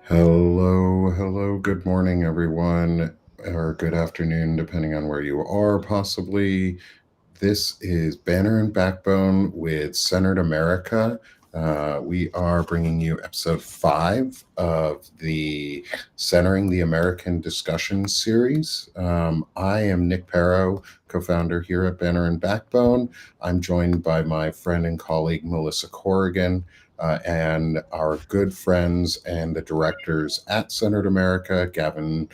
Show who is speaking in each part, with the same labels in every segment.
Speaker 1: Hello, good morning, everyone, or good afternoon, depending on where you are, possibly. This is Banner and Backbone with Centered America. We are bringing you episode 5 of the Centering the American discussion series. I am Nick Perro, co founder here at Banner and Backbone. I'm joined by my friend and colleague Melissa Corrigan. And our good friends and the directors at Centered America, Gavin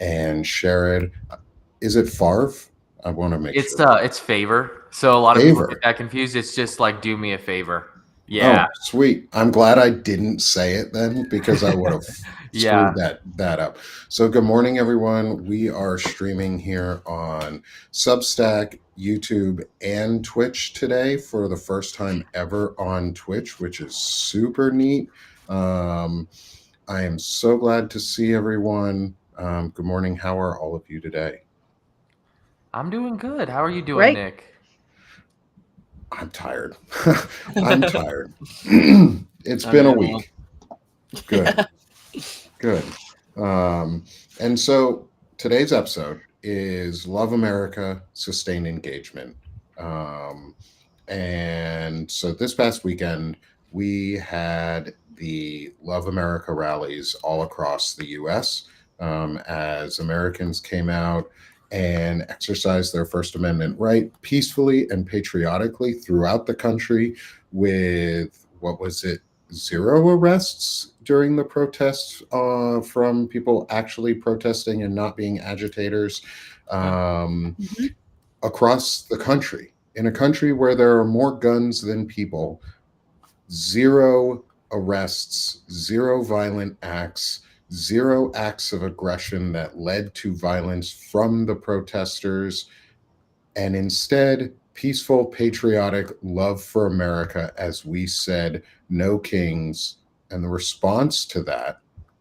Speaker 1: and Sherrod. Is it Favre? I want to make
Speaker 2: It's
Speaker 1: sure.
Speaker 2: it's favor. So a lot of people get
Speaker 1: Favor.
Speaker 2: that confused. It's just like do me a favor. Yeah.
Speaker 1: Oh, sweet. I'm glad I didn't say it then because I would have screwed
Speaker 2: Yeah.
Speaker 1: that up. So good morning everyone. We are streaming here on Substack, YouTube, and Twitch today for the first time ever on Twitch, which is super neat. Um, I am so glad to see everyone. Good morning. How are all of you today?
Speaker 2: I'm doing good. How are you doing,
Speaker 3: Great.
Speaker 2: Nick?
Speaker 1: I'm tired. I'm tired. It's
Speaker 4: I
Speaker 1: been a
Speaker 4: mean,
Speaker 1: week. Good. Good. Um, and so today's episode is Love America, Sustained Engagement. Um, and so this past weekend, we had the Love America rallies all across the US as Americans came out and exercised their First Amendment right peacefully and patriotically throughout the country with what was it? Zero arrests during the protests from people actually protesting and not being agitators
Speaker 3: Mhm.
Speaker 1: across the country. In a country where there are more guns than people, zero arrests, zero violent acts, zero acts of aggression that led to violence from the protesters, and instead, peaceful, patriotic love for America, as we said, no kings. And the response to that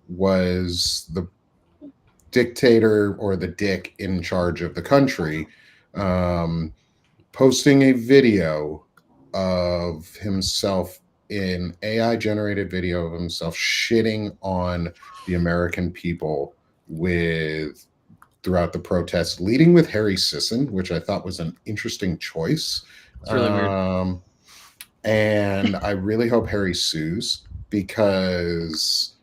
Speaker 1: was the dictator or the dick in charge of the country um, posting a video of himself in AI generated video of himself shitting on the American people with throughout the protests, leading with Harry Sisson, which I thought was an interesting choice.
Speaker 2: It's really weird.
Speaker 1: And I really hope Harry sues because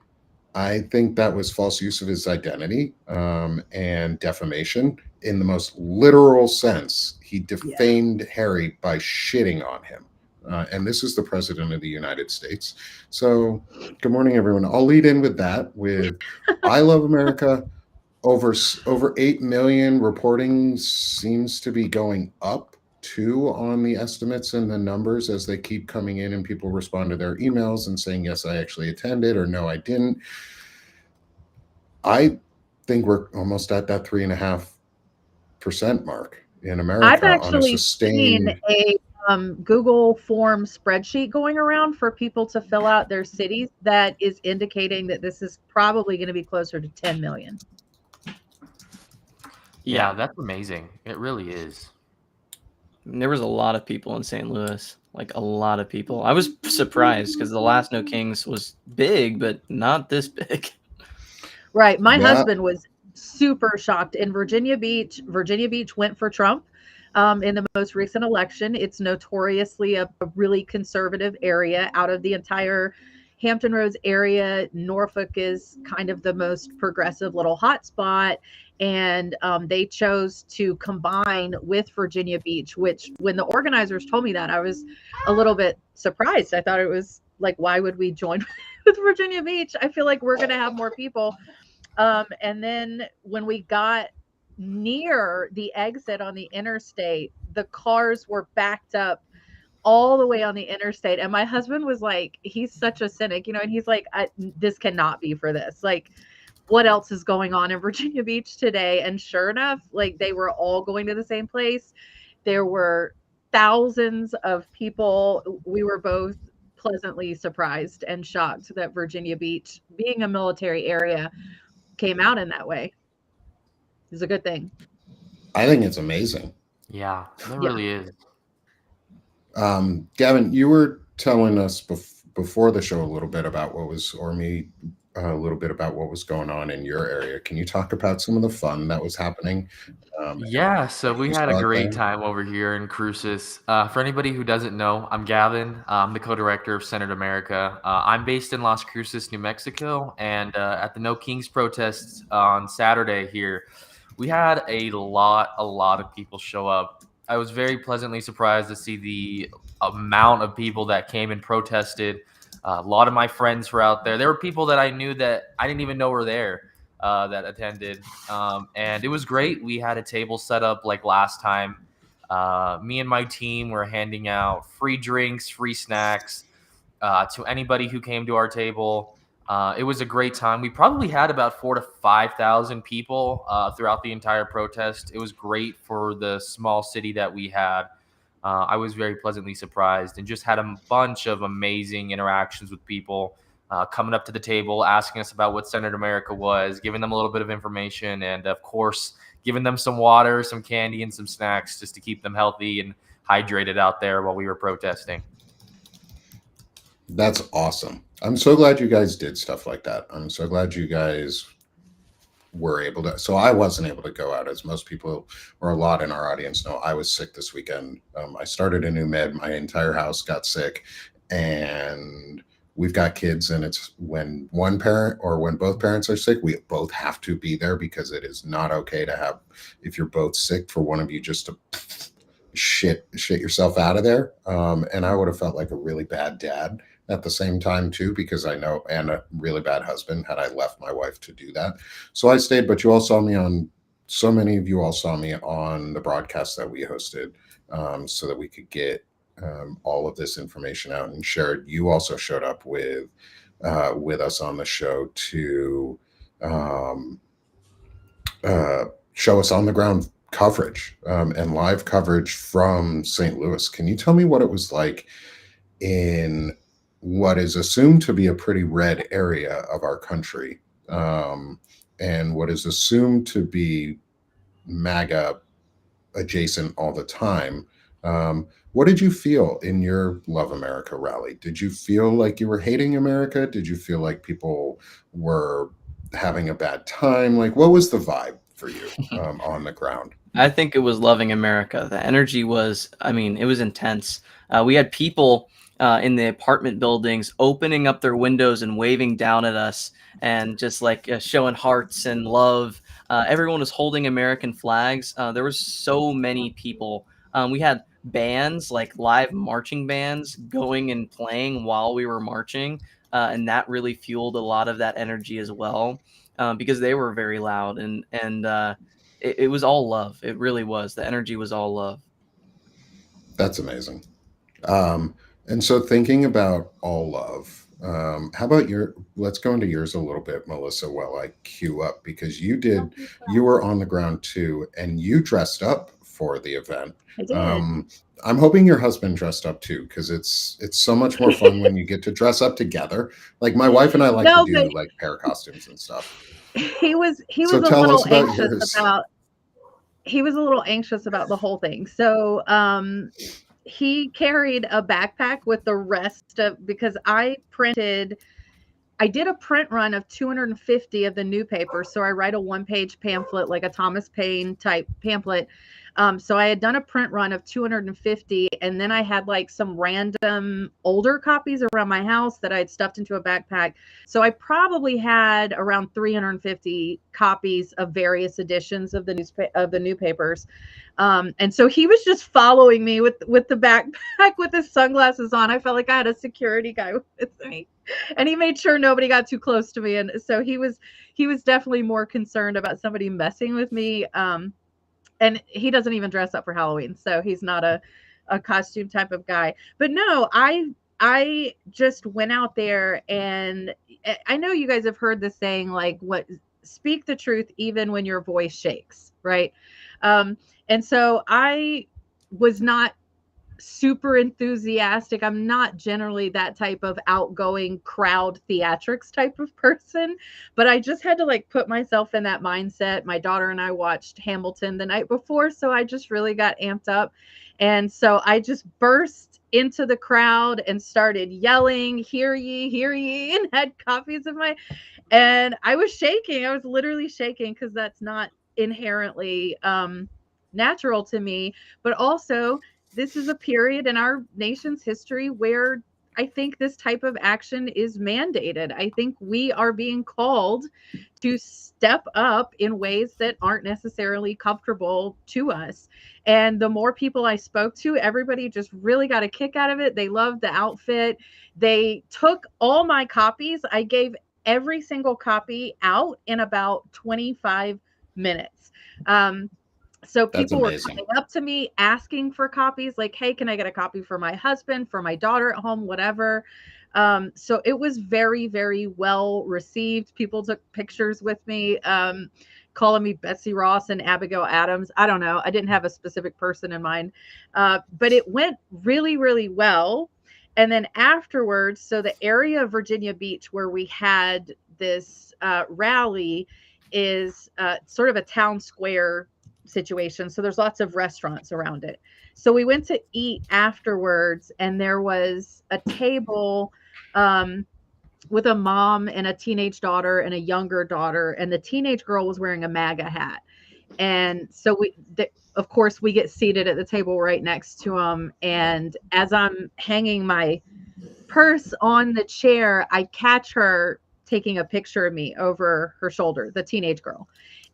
Speaker 1: I think that was false use of his identity and defamation in the most literal sense. He defamed Harry by shitting on him. And this is the president of the United States. So, good morning, everyone. I'll lead in with that. With I love America. Over 8 million reporting seems to be going up too on the estimates and the numbers as they keep coming in and people respond to their emails and saying yes I actually attended or no I didn't. I think we're almost at that 3.5% mark in America
Speaker 3: I've
Speaker 1: on a
Speaker 3: actually seen
Speaker 1: sustained.
Speaker 3: a Google form spreadsheet going around for people to fill out their cities that is indicating that this is probably going to be closer to 10 million.
Speaker 2: Yeah, that's amazing. It really is.
Speaker 4: There was a lot of people in St. Louis, like a lot of people. I was surprised because the last No Kings was big, but not this big.
Speaker 3: Right. My
Speaker 1: Yeah.
Speaker 3: husband was super shocked in Virginia Beach. Virginia Beach went for Trump in the most recent election. It's notoriously a really conservative area out of the entire Hampton Roads area. Norfolk is kind of the most progressive little hotspot. And they chose to combine with Virginia Beach, which when the organizers told me that, I was a little bit surprised. I thought it was like, why would we join with Virginia Beach? I feel like we're going to have more people. And then when we got near the exit on the interstate, the cars were backed up all the way on the interstate. And my husband was like, he's such a cynic, and he's like, this cannot be for this. Like, what else is going on in Virginia Beach today? And sure enough, like they were all going to the same place. There were thousands of people. We were both pleasantly surprised and shocked that Virginia Beach, being a military area, came out in that way. It's a good thing.
Speaker 1: I think it's amazing.
Speaker 2: Yeah, it
Speaker 3: Yeah.
Speaker 2: really is.
Speaker 1: Gavin, you were telling us before the show a little bit about what was, or me a little bit about what was going on in your area. Can you talk about some of the fun that was happening? And
Speaker 2: Yeah, so
Speaker 1: what
Speaker 2: we
Speaker 1: you
Speaker 2: had a
Speaker 1: saw out
Speaker 2: great
Speaker 1: there?
Speaker 2: time over here in Cruces. For anybody who doesn't know, I'm Gavin. I'm the co-director of Senate America. I'm based in Las Cruces, New Mexico, and at the No Kings protests on Saturday here, we had a lot of people show up. I was very pleasantly surprised to see the amount of people that came and protested. A lot of my friends were out there. There were people that I knew that I didn't even know were there that attended. And it was great. We had a table set up like last time. Me and my team were handing out free drinks, free snacks to anybody who came to our table. It was a great time. We probably had about 4 to 5,000 people throughout the entire protest. It was great for the small city that we had. I was very pleasantly surprised and just had a bunch of amazing interactions with people coming up to the table, asking us about what Senator America was, giving them a little bit of information, and of course, giving them some water, some candy, and some snacks just to keep them healthy and hydrated out there while we were protesting.
Speaker 1: That's awesome. I'm so glad you guys did stuff like that. I'm so glad you guys were able to. So I wasn't able to go out, as most people or a lot in our audience know. I was sick this weekend. I started a new med. My entire house got sick, and we've got kids, and it's when one parent or when both parents are sick, we both have to be there, because it is not okay to have, if you're both sick, for one of you just to shit yourself out of there. And I would have felt like a really bad dad at the same time too, because I know, and a really bad husband had I left my wife to do that. So I stayed, but you all saw me on, so many of you all saw me on the broadcast that we hosted, so that we could get all of this information out and shared. You also showed up with us on the show to um, show us on the ground coverage, and live coverage from St. Louis. Can you tell me what it was like in what is assumed to be a pretty red area of our country, and what is assumed to be MAGA adjacent all the time? What did you feel in your Love America rally? Did you feel like you were hating America? Did you feel like people were having a bad time? Like, what was the vibe for you on the ground?
Speaker 4: I think it was loving America. The energy was, I mean, it was intense. We had people in the apartment buildings opening up their windows and waving down at us and just like showing hearts and love. Everyone was holding American flags. There was so many people. We had bands, like live marching bands, going and playing while we were marching. And that really fueled a lot of that energy as well, because they were very loud and it was all love. It really was. The energy was all love.
Speaker 1: That's amazing. And so thinking about all love, how about let's go into yours a little bit, Melissa, while I queue up, because you were on the ground too, and you dressed up for the event.
Speaker 3: I did.
Speaker 1: I'm hoping your husband dressed up too, because it's so much more fun when you get to dress up together. Like my wife and I like to do like pair costumes and stuff.
Speaker 3: He was
Speaker 1: So
Speaker 3: a
Speaker 1: tell
Speaker 3: little
Speaker 1: us about
Speaker 3: anxious
Speaker 1: yours.
Speaker 3: he was a little anxious about the whole thing. So he carried a backpack with the rest of, because I did a print run of 250 of the new paper. So I write a 1-page pamphlet, like a Thomas Paine type pamphlet. So I had done a print run of 250, and then I had like some random older copies around my house that I had stuffed into a backpack. So I probably had around 350 copies of various editions of the new papers. And so he was just following me with the backpack with his sunglasses on. I felt like I had a security guy with me, and he made sure nobody got too close to me. And so he was definitely more concerned about somebody messing with me. And he doesn't even dress up for Halloween, so he's not a costume type of guy. But no, I just went out there, and I know you guys have heard the saying, like, speak the truth even when your voice shakes, right? And so I was not super enthusiastic. I'm not generally that type of outgoing crowd theatrics type of person, but I just had to like put myself in that mindset. My daughter and I watched Hamilton the night before, so I just really got amped up. And so I just burst into the crowd and started yelling, hear ye, and had copies of my, and I was shaking. I was literally shaking because that's not inherently natural to me. But also, this is a period in our nation's history where I think this type of action is mandated. I think we are being called to step up in ways that aren't necessarily comfortable to us. And the more people I spoke to, everybody just really got a kick out of it. They loved the outfit. They took all my copies. I gave every single copy out in about 25 minutes. So
Speaker 1: That's
Speaker 3: people were
Speaker 1: amazing.
Speaker 3: coming up to me asking for copies, like, hey, can I get a copy for my husband, for my daughter at home, whatever. So it was very, very well received. People took pictures with me, calling me Betsy Ross and Abigail Adams. I don't know. I didn't have a specific person in mind, but it went really, really well. And then afterwards, so the area of Virginia Beach where we had this rally is sort of a town square situation. So there's lots of restaurants around it. So we went to eat afterwards, and there was a table with a mom and a teenage daughter and a younger daughter, and the teenage girl was wearing a MAGA hat. And so of course, we get seated at the table right next to them. And as I'm hanging my purse on the chair, I catch her taking a picture of me over her shoulder, the teenage girl.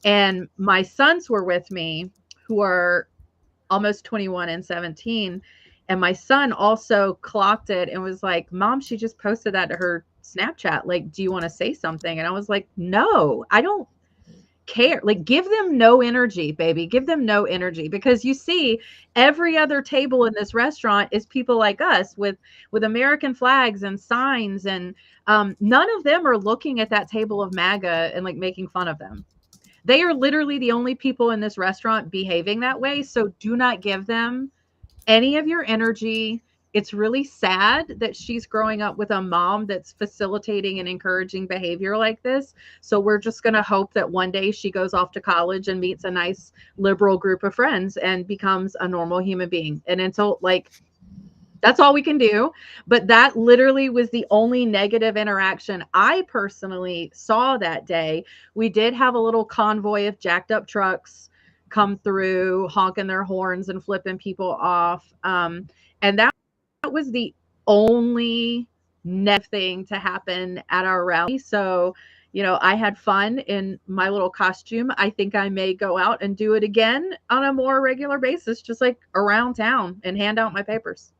Speaker 3: And my sons were with me, who are almost 21 and 17. And my son also clocked it and was like, Mom, she just posted that to her Snapchat. Like, do you want to say something? And I was like, no, I don't care. Like, give them no energy, baby. Give them no energy, because you see every other table in this restaurant is people like us with American flags and signs, and none of them are looking at that table of MAGA and like making fun of them. They are literally the only people in this restaurant behaving that way. So do not give them any of your energy. It's really sad that she's growing up with a mom that's facilitating and encouraging behavior like this. So we're just going to hope that one day she goes off to college and meets a nice liberal group of friends and becomes a normal human being. And until, like, that's all we can do. But that literally was the only negative interaction I personally saw that day. We did have a little convoy of jacked up trucks come through, honking their horns and flipping people off. And that was the only negative thing to happen at our rally. So, you know, I had fun in my little costume. I think I may go out and do it again on a more regular basis, just like around town, and hand out my papers.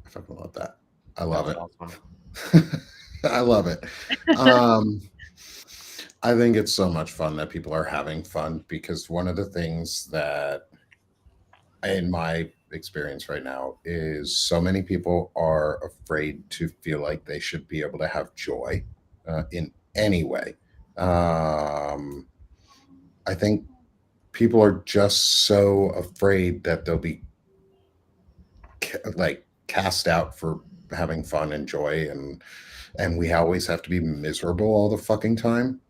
Speaker 1: I fucking love that. I love it.
Speaker 2: Awesome.
Speaker 1: I love it. I think it's so much fun that people are having fun, because one of the things that, in my experience right now, is so many people are afraid to feel like they should be able to have joy in any way. I think people are just so afraid that they'll be like cast out for having fun and joy, and we always have to be miserable all the fucking time.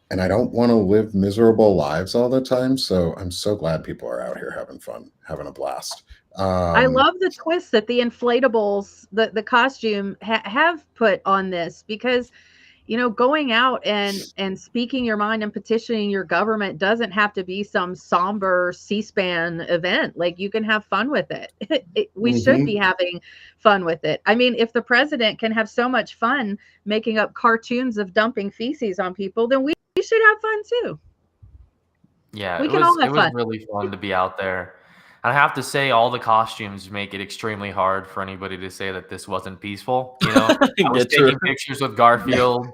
Speaker 1: And I don't want to live miserable lives all the time. So I'm so glad people are out here having fun, having a blast.
Speaker 3: I love the twist that the inflatables, the costume have put on this, because, you know, going out and speaking your mind and petitioning your government doesn't have to be some somber C-SPAN event. Like, you can have fun with it. We should be having fun with it. I mean, if the president can have so much fun making up cartoons of dumping feces on people, then we should have fun too.
Speaker 2: Yeah,
Speaker 3: We
Speaker 2: it
Speaker 3: can
Speaker 2: was
Speaker 3: all have fun.
Speaker 2: really fun to be out there. And I have to say, all the costumes make it extremely hard for anybody to say that this wasn't peaceful. You know, I was
Speaker 4: Get true.
Speaker 2: taking pictures with Garfield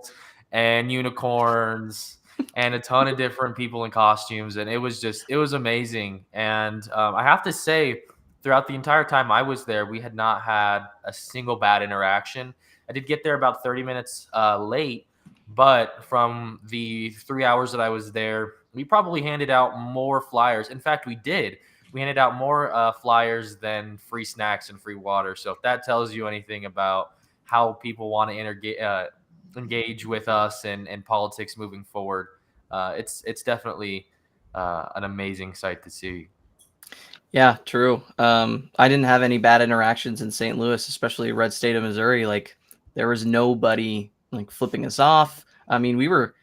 Speaker 2: and unicorns and a ton of different people in costumes, and it was amazing. And I have to say, throughout the entire time I was there, we had not had a single bad interaction. I did get there about 30 minutes late, but from the 3 hours that I was there, we probably handed out more flyers. In fact, we did. handed out more flyers than free snacks and free water. So if that tells you anything about how people want to engage with us and politics moving forward, it's definitely an amazing sight to see.
Speaker 4: Yeah, true. I didn't have any bad interactions in St. Louis, especially red state of Missouri. Like there was nobody like flipping us off. I mean, we were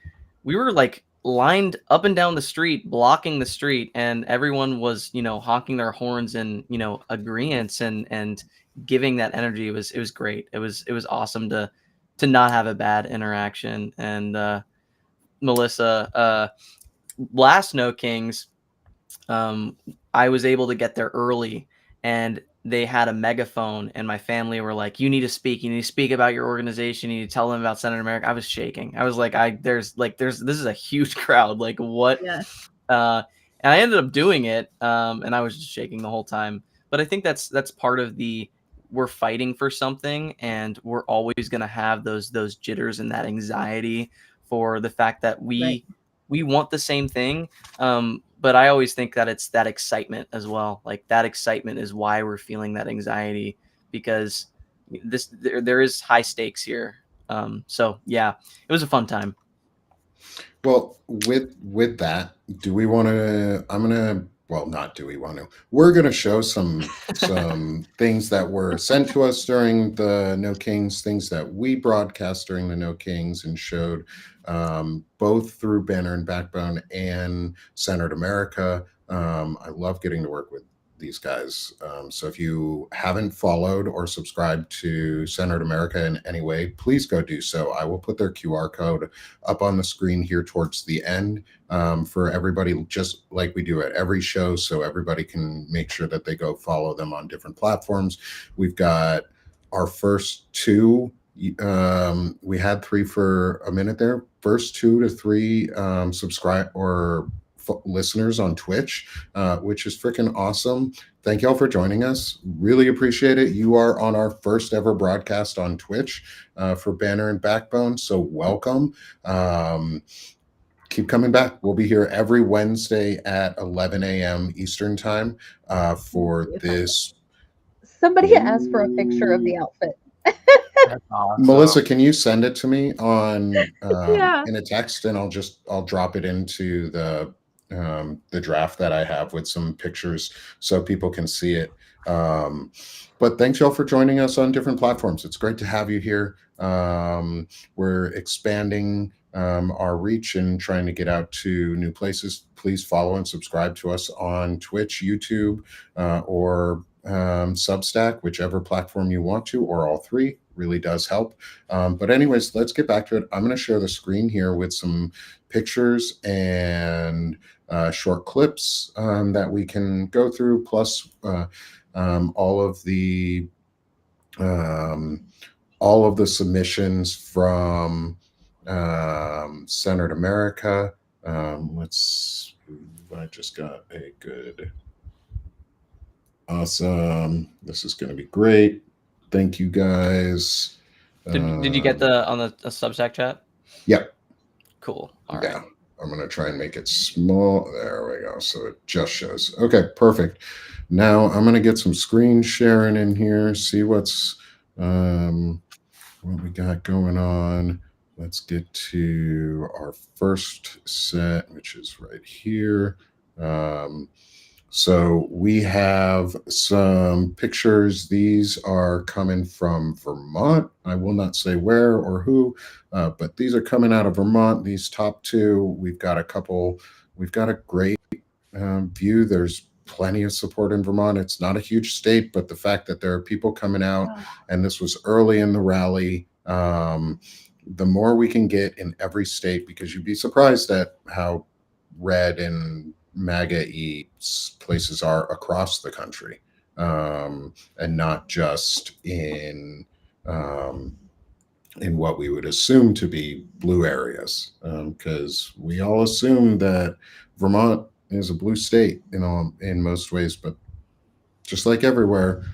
Speaker 4: like lined up and down the street, blocking the street, and everyone was, honking their horns in, agreement and giving that energy. It was great. It was awesome to not have a bad interaction. And Melissa, last No Kings, I was able to get there early, and they had a megaphone, and my family were like, you need to speak about your organization, you need to tell them about Senator America. I was shaking. I was like, this is a huge crowd. Like what?
Speaker 3: Yeah.
Speaker 4: And I ended up doing it. And I was just shaking the whole time. But I think that's part of we're fighting for something, and we're always going to have those jitters and that anxiety for the fact that we want the same thing. But I always think that it's that excitement as well. Like that excitement is why we're feeling that anxiety, because there is high stakes here. So yeah, it was a fun time.
Speaker 1: Well, with that, do we want to? Not do we want to? We're going to show some things that were sent to us during the No Kings, things that we broadcast during the No Kings and showed both through Banner and Backbone and Centered America. I love getting to work with these guys. So if you haven't followed or subscribed to Centered America in any way, please go do so. I will put their QR code up on the screen here towards the end for everybody, just like we do at every show, so everybody can make sure that they go follow them on different platforms. We've got our first two. We had 3 for a minute there. First 2 to 3 subscribe or listeners on Twitch, which is freaking awesome. Thank y'all for joining us. Really appreciate it. You are on our first ever broadcast on Twitch for Banner and Backbone, so welcome. Keep coming back. We'll be here every Wednesday at 11 a.m. Eastern time for this.
Speaker 3: Somebody asked for a picture of the outfit.
Speaker 2: Awesome.
Speaker 1: Melissa, can you send it to me on
Speaker 3: Yeah.
Speaker 1: in a text, and I'll drop it into the draft that I have with some pictures so people can see it. But thanks y'all for joining us on different platforms. It's great to have you here. We're expanding our reach and trying to get out to new places. Please follow and subscribe to us on Twitch, YouTube, or Substack, whichever platform you want to, or all 3. Really does help. But anyways, let's get back to it. I'm going to share the screen here with some pictures and short clips that we can go through, plus all of the submissions from Centered America. I just got a good. Awesome. This is going to be great. Thank you guys.
Speaker 4: Did you get on the Substack chat?
Speaker 1: Yep.
Speaker 4: Cool. All
Speaker 1: Yeah.
Speaker 4: right.
Speaker 1: I'm going to try and make it small. There we go. So it just shows. Okay, perfect. Now I'm going to get some screen sharing in here, see what we got going on. Let's get to our first set, which is right here. So we have some pictures. These are coming from Vermont. I will not say where or who, but these are coming out of Vermont. These top 2, we've got a great view. There's plenty of support in Vermont. It's not a huge state, but the fact that there are people coming out, and this was early in the rally, the more we can get in every state, because you'd be surprised at how red and MAGA-y places are across the country, and not just in what we would assume to be blue areas, because we all assume that Vermont is a blue state, in most ways, but just like everywhere,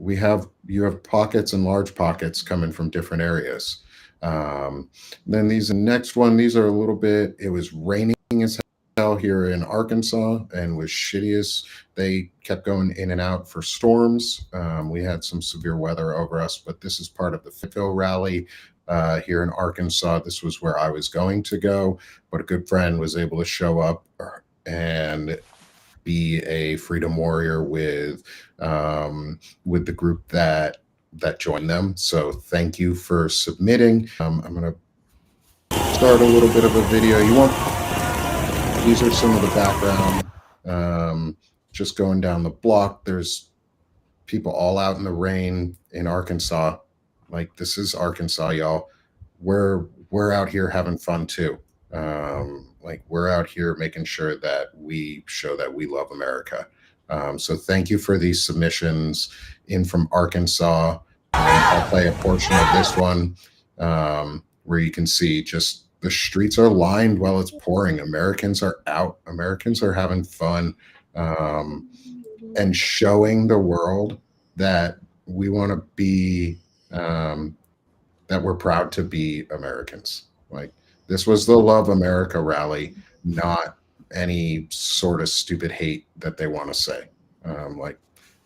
Speaker 1: you have pockets and large pockets coming from different areas. Then these next one, these are a little bit. It was raining as here in Arkansas and was shittiest. They kept going in and out for storms. We had some severe weather over us, but this is part of the FITFO rally here in Arkansas. This was where I was going to go, but a good friend was able to show up and be a freedom warrior with the group that joined them. So thank you for submitting. I'm going to start a little bit of a video. These are some of the background. Just going down the block, there's people all out in the rain in Arkansas. Like, this is Arkansas, y'all. We're out here having fun too. Like, we're out here making sure that we show that we love America. So thank you for these submissions in from Arkansas. I'll play a portion of this one where you can see just the streets are lined while it's pouring. Americans are out. Americans are having fun, and showing the world that we want to be, that we're proud to be Americans. Like, this was the Love America rally, not any sort of stupid hate that they want to say. Like,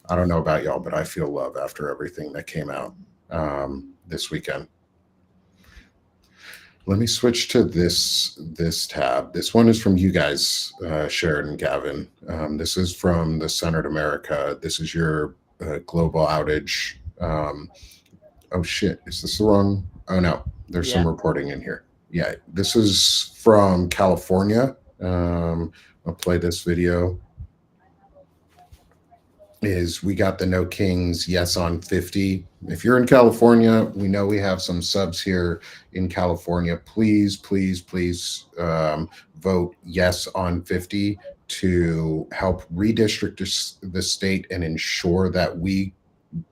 Speaker 1: I don't know about y'all, but I feel love after everything that came out this weekend. Let me switch to this tab. This one is from you guys, Sharon and Gavin. This is from the Centered America. This is your global outage. Oh shit, is this the wrong? Oh no, there's some reporting in here. Yeah, this is from California. I'll play this video. We got the No Kings yes on 50. If you're in California, we know we have some subs here in California. Please, please, please vote yes on 50 to help redistrict the state and ensure that we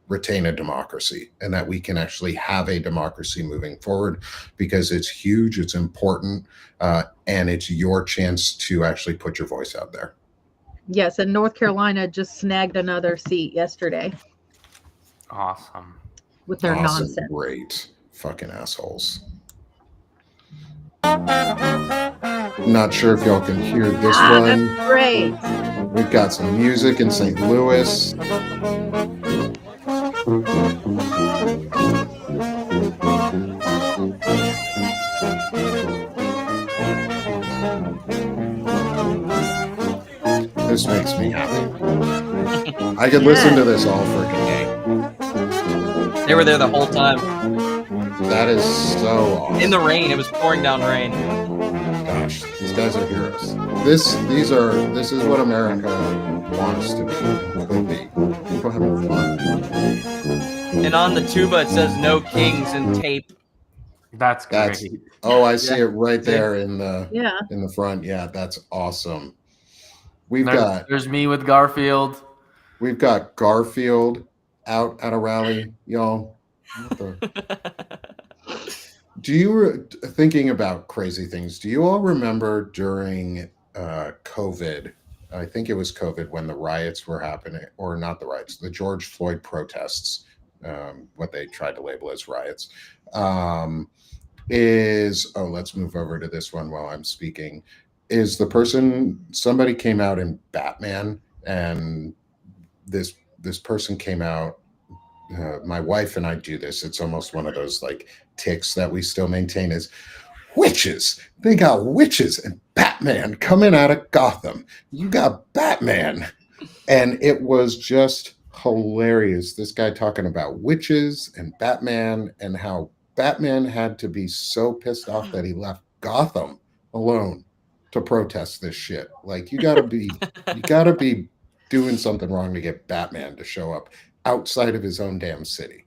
Speaker 1: retain a democracy and that we can actually have a democracy moving forward, because it's huge, it's important, and it's your chance to actually put your voice out there.
Speaker 3: Yes, and North Carolina just snagged another seat yesterday
Speaker 2: Awesome.
Speaker 3: with their
Speaker 1: Awesome,
Speaker 3: nonsense.
Speaker 1: great fucking assholes. Not sure if y'all can hear this one.
Speaker 3: That's great.
Speaker 1: We've got some music in St. Louis. This makes me happy. I could listen to this all freaking day.
Speaker 4: They were there the whole time.
Speaker 1: That is so awesome.
Speaker 4: In the rain. It was pouring down rain.
Speaker 1: Gosh, these guys are heroes. This is what America wants to be, could be. People having fun.
Speaker 4: And on the tuba it says "No Kings" in tape.
Speaker 2: That's great.
Speaker 1: Oh, I see it right there in the
Speaker 3: Yeah.
Speaker 1: front. Yeah, that's awesome.
Speaker 2: There's me with Garfield.
Speaker 1: We've got Garfield out at a rally, y'all. Thinking about crazy things, do you all remember during COVID? I think it was COVID when the riots were happening, or not the riots, the George Floyd protests, what they tried to label as riots. Let's move over to this one while I'm speaking. Somebody came out in Batman, and this person came out. My wife and I do this. It's almost one of those like tics that we still maintain, is witches. They got witches and Batman coming out of Gotham. You got Batman. And it was just hilarious. This guy talking about witches and Batman, and how Batman had to be so pissed off that he left Gotham alone to protest this shit. Like, you gotta be doing something wrong to get Batman to show up outside of his own damn city.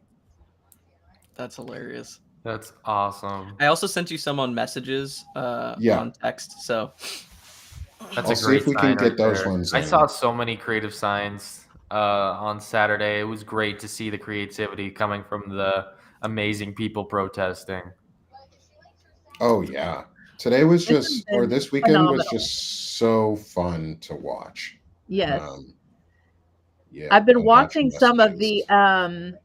Speaker 4: That's hilarious.
Speaker 2: That's awesome.
Speaker 4: I also sent you some on messages on text. So
Speaker 2: That's
Speaker 1: I'll
Speaker 2: a
Speaker 1: see
Speaker 2: great
Speaker 1: if we
Speaker 2: sign
Speaker 1: can get
Speaker 2: right
Speaker 1: those
Speaker 2: there.
Speaker 1: ones
Speaker 2: I
Speaker 1: in.
Speaker 2: saw so many creative signs on Saturday. It was great to see the creativity coming from the amazing people protesting.
Speaker 1: Oh yeah. Today was
Speaker 3: This has been
Speaker 1: this weekend was
Speaker 3: phenomenal.
Speaker 1: just so fun to watch.
Speaker 3: Yes.
Speaker 1: Yeah.
Speaker 3: I've been
Speaker 1: I got your
Speaker 3: watching some of
Speaker 1: messages.
Speaker 3: the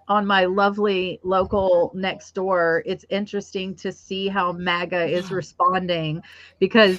Speaker 3: on my lovely local next door, it's interesting to see how MAGA is responding because,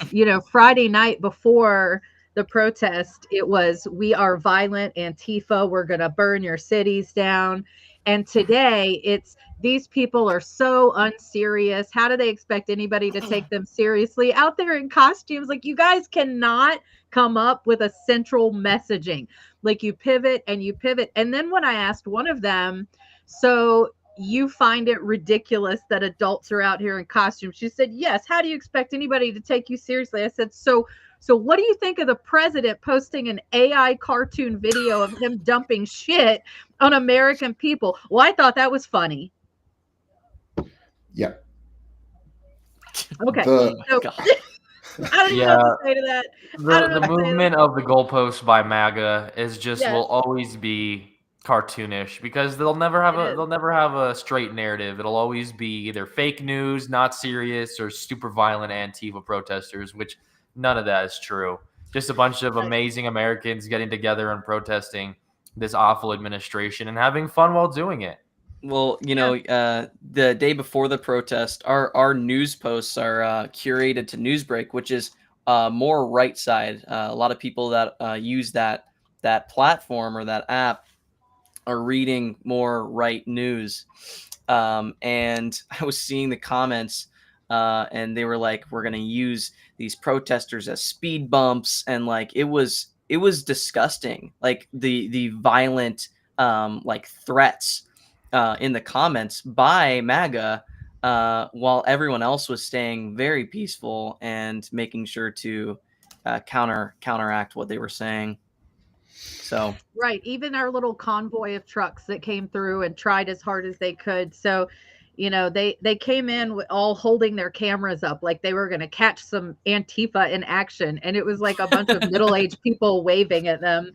Speaker 3: Friday night before the protest, it was, we are violent Antifa, we're going to burn your cities down. And today it's, these people are so unserious. How do they expect anybody to take them seriously out there in costumes? Like, you guys cannot come up with a central messaging. Like, you pivot and you pivot. And then when I asked one of them, so you find it ridiculous that adults are out here in costumes? She said, yes. How do you expect anybody to take you seriously? I said, so what do you think of the president posting an AI cartoon video of him dumping shit on American people? Well, I thought that was funny.
Speaker 1: Yeah.
Speaker 3: Okay.
Speaker 4: God.
Speaker 3: I don't even know what to say to that.
Speaker 2: The movement of the goalposts by MAGA is just
Speaker 3: Yes.
Speaker 2: will always be cartoonish because they'll never have a straight narrative. It'll always be either fake news, not serious, or super violent Antifa protesters, which none of that is true. Just a bunch of amazing Americans getting together and protesting this awful administration and having fun while doing it.
Speaker 4: Well, the day before the protest, our news posts are curated to Newsbreak, which is more right side. A lot of people that use that platform or that app are reading more right news. And I was seeing the comments, and they were like, "We're gonna use these protesters as speed bumps," and like it was disgusting. Like the violent like threats in the comments by MAGA, while everyone else was staying very peaceful and making sure to counteract what they were saying. So
Speaker 3: right, even our little convoy of trucks that came through and tried as hard as they could. So, they came in with all holding their cameras up like they were going to catch some Antifa in action, and it was like a bunch of middle-aged people waving at them.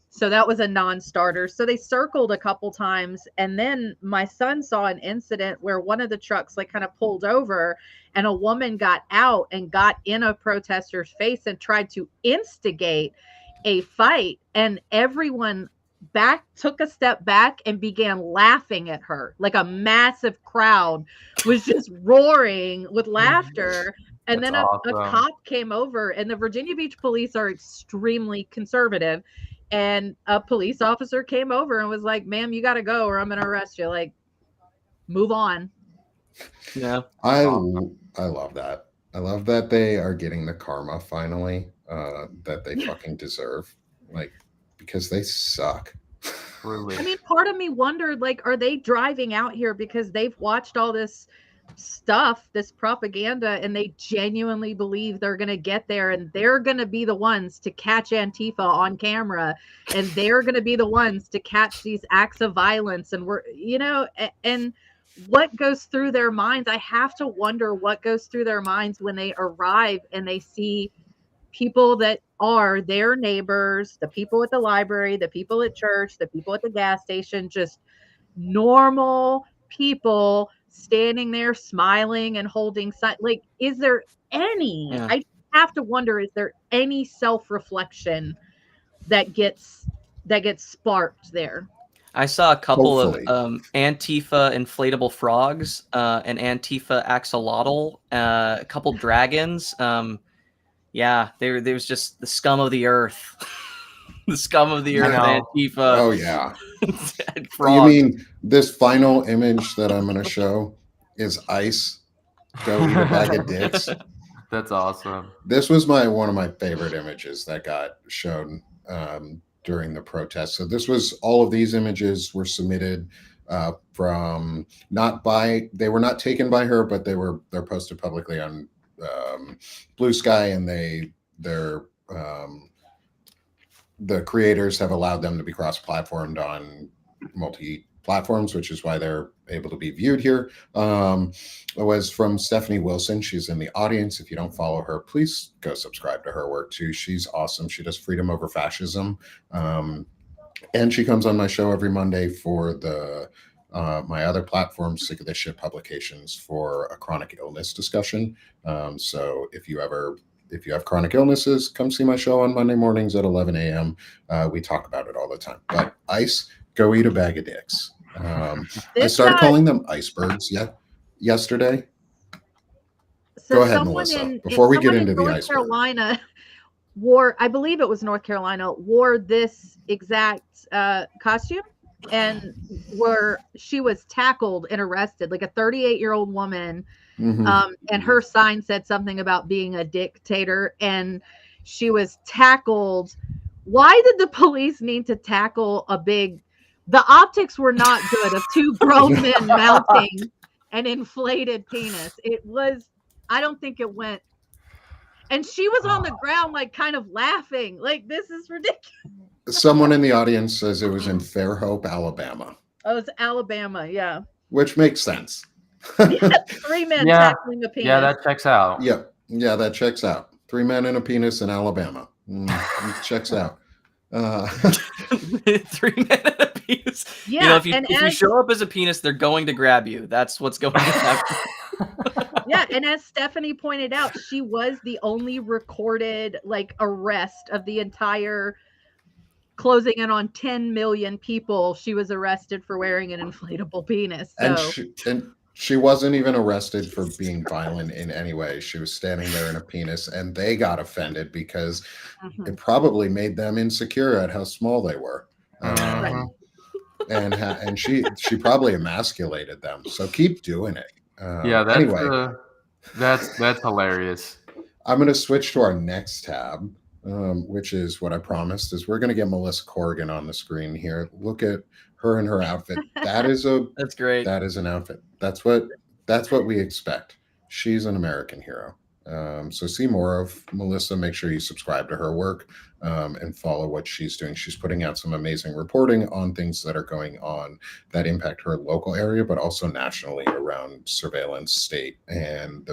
Speaker 3: So that was a non-starter. So they circled a couple times, and then my son saw an incident where one of the trucks like kind of pulled over, and a woman got out and got in a protester's face and tried to instigate a fight, and everyone took a step back and began laughing at her. Like a massive crowd was just roaring with laughter. And
Speaker 2: That's
Speaker 3: then a
Speaker 2: awesome.
Speaker 3: cop came over, and the Virginia Beach police are extremely conservative. And a police officer came over and was like, "Ma'am, you got to go or I'm going to arrest you. Like, move on."
Speaker 4: yeah,
Speaker 1: I love that. I love that they are getting the karma finally that they fucking deserve. Like, because they suck.
Speaker 2: Truly.
Speaker 3: I mean, part of me wondered, like, are they driving out here because they've watched all this stuff, this propaganda, and they genuinely believe they're going to get there and they're going to be the ones to catch Antifa on camera, and they're going to be the ones to catch these acts of violence, and and what goes through their minds? I have to wonder what goes through their minds when they arrive and they see people that are their neighbors, the people at the library, the people at church, the people at the gas station, just normal people standing there smiling and holding like, is there any,
Speaker 4: Yeah.
Speaker 3: I have to wonder, is there any self-reflection that gets sparked there?
Speaker 4: I saw a couple
Speaker 1: Hopefully.
Speaker 4: of Antifa inflatable frogs, an Antifa axolotl, a couple dragons. Yeah, there was just the scum of the earth. The scum of the earth, Antifa.
Speaker 1: Oh yeah. You
Speaker 4: Frog.
Speaker 1: mean this final image that I'm going to show is ICE go eat a bag of dicks?
Speaker 2: That's awesome.
Speaker 1: This was one of my favorite images that got shown during the protest. So all of these images were submitted from they were not taken by her, but they're posted publicly on Blue Sky, and the creators have allowed them to be cross-platformed on multi-platforms, which is why they're able to be viewed here. It was from Stephanie Wilson. She's in the audience. If you don't follow her, please go subscribe to her work too. She's awesome. She does Freedom Over Fascism. And she comes on my show every Monday for my other platform, Sick of This Shit Publications, for a chronic illness discussion. So if you have chronic illnesses, come see my show on Monday mornings at 11 a.m. We talk about it all the time. But ICE Go eat a bag of dicks. I
Speaker 3: This
Speaker 1: started
Speaker 3: guy-
Speaker 1: calling them icebergs yesterday.
Speaker 3: So
Speaker 1: Go ahead,
Speaker 3: someone
Speaker 1: Melissa, before we get
Speaker 3: someone
Speaker 1: into
Speaker 3: in
Speaker 1: the
Speaker 3: North
Speaker 1: iceberg.
Speaker 3: Carolina wore, I believe it was North Carolina, wore this exact costume, and she was tackled and arrested, like a 38-year-old woman.
Speaker 1: Mhm.
Speaker 3: And her sign said something about being a dictator, and she was tackled. Why did the police need to tackle the optics were not good of two grown men mounting an inflated penis. I don't think it went. And she was on the ground, like kind of laughing, like, this is ridiculous.
Speaker 1: Someone in the audience says it was in Fairhope, Alabama,
Speaker 3: Oh, it's Alabama, yeah.
Speaker 1: which makes sense.
Speaker 3: 3 men tackling a penis.
Speaker 2: Yeah, that checks out.
Speaker 1: Yeah, that checks out. 3 men and a penis in Alabama. It checks out.
Speaker 4: 3 men and a penis.
Speaker 3: Yeah,
Speaker 4: You know, if you
Speaker 3: and
Speaker 4: if you show up as a penis, they're going to grab you. That's what's going to happen.
Speaker 3: Yeah, and as Stephanie pointed out, she was the only recorded like arrest of the entire, closing in on 10 million people. She was arrested for wearing an inflatable penis. So.
Speaker 1: And she wasn't even arrested for being violent in any way. She was standing there in a penis, and they got offended because it probably made them insecure at how small they were.
Speaker 3: Right.
Speaker 1: And she probably emasculated them. So keep doing it.
Speaker 2: Yeah, that's hilarious.
Speaker 1: I'm going to switch to our next tab, which is what I promised, is we're going to get Melissa Corrigan on the screen here. Look at her and her outfit. That's
Speaker 4: great.
Speaker 1: That is an outfit. That's what we expect. She's an American hero. So see more of Melissa. Make sure you subscribe to her work and follow what she's doing. She's putting out some amazing reporting on things that are going on that impact her local area, but also nationally around surveillance, state, and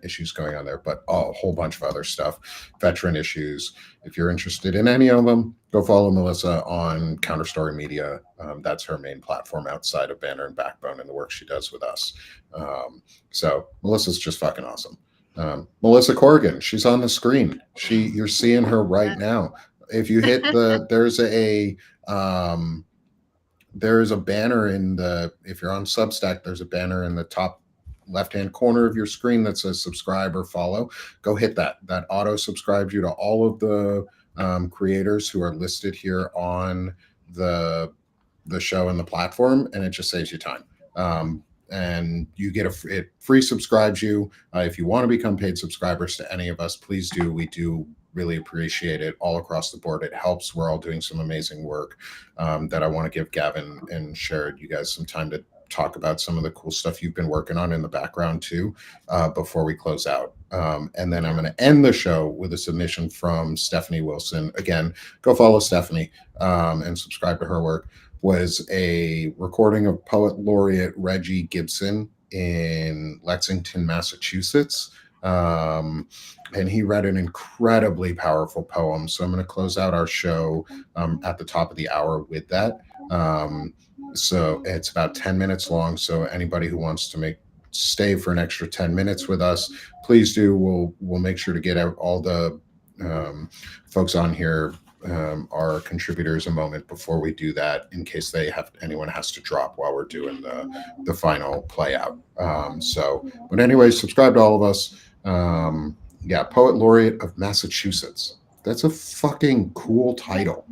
Speaker 1: issues going on there, but a whole bunch of other stuff, veteran issues. If you're interested in any of them, go follow Melissa on Counterstory Media. That's her main platform outside of Banner and Backbone and the work she does with us. So Melissa's just fucking awesome. Melissa Corrigan, she's on the screen. You're seeing her right now. If you hit there's a banner if you're on Substack, there's a banner in the top left-hand corner of your screen that says subscribe or follow. Go hit that. That auto subscribes you to all of the creators who are listed here on the show and the platform, and it just saves you time. And you get it free subscribes you. If you want to become paid subscribers to any of us, please do. We do really appreciate it all across the board. It helps. We're all doing some amazing work that I want to give Gavin and Sherrod, you guys, some time to talk about some of the cool stuff you've been working on in the background too, before we close out. And then I'm going to end the show with a submission from Stephanie Wilson. Again, go follow Stephanie and subscribe to her work. Was a recording of poet laureate Reggie Gibson in Lexington, Massachusetts. And he read an incredibly powerful poem. So I'm going to close out our show at the top of the hour with that. So it's about 10 minutes long. So anybody who wants to stay for an extra 10 minutes with us, please do. We'll make sure to get out all the folks on here, our contributors, a moment before we do that, in case anyone has to drop while we're doing the final play out. But anyway, subscribe to all of us. Poet laureate of Massachusetts. That's a fucking cool title.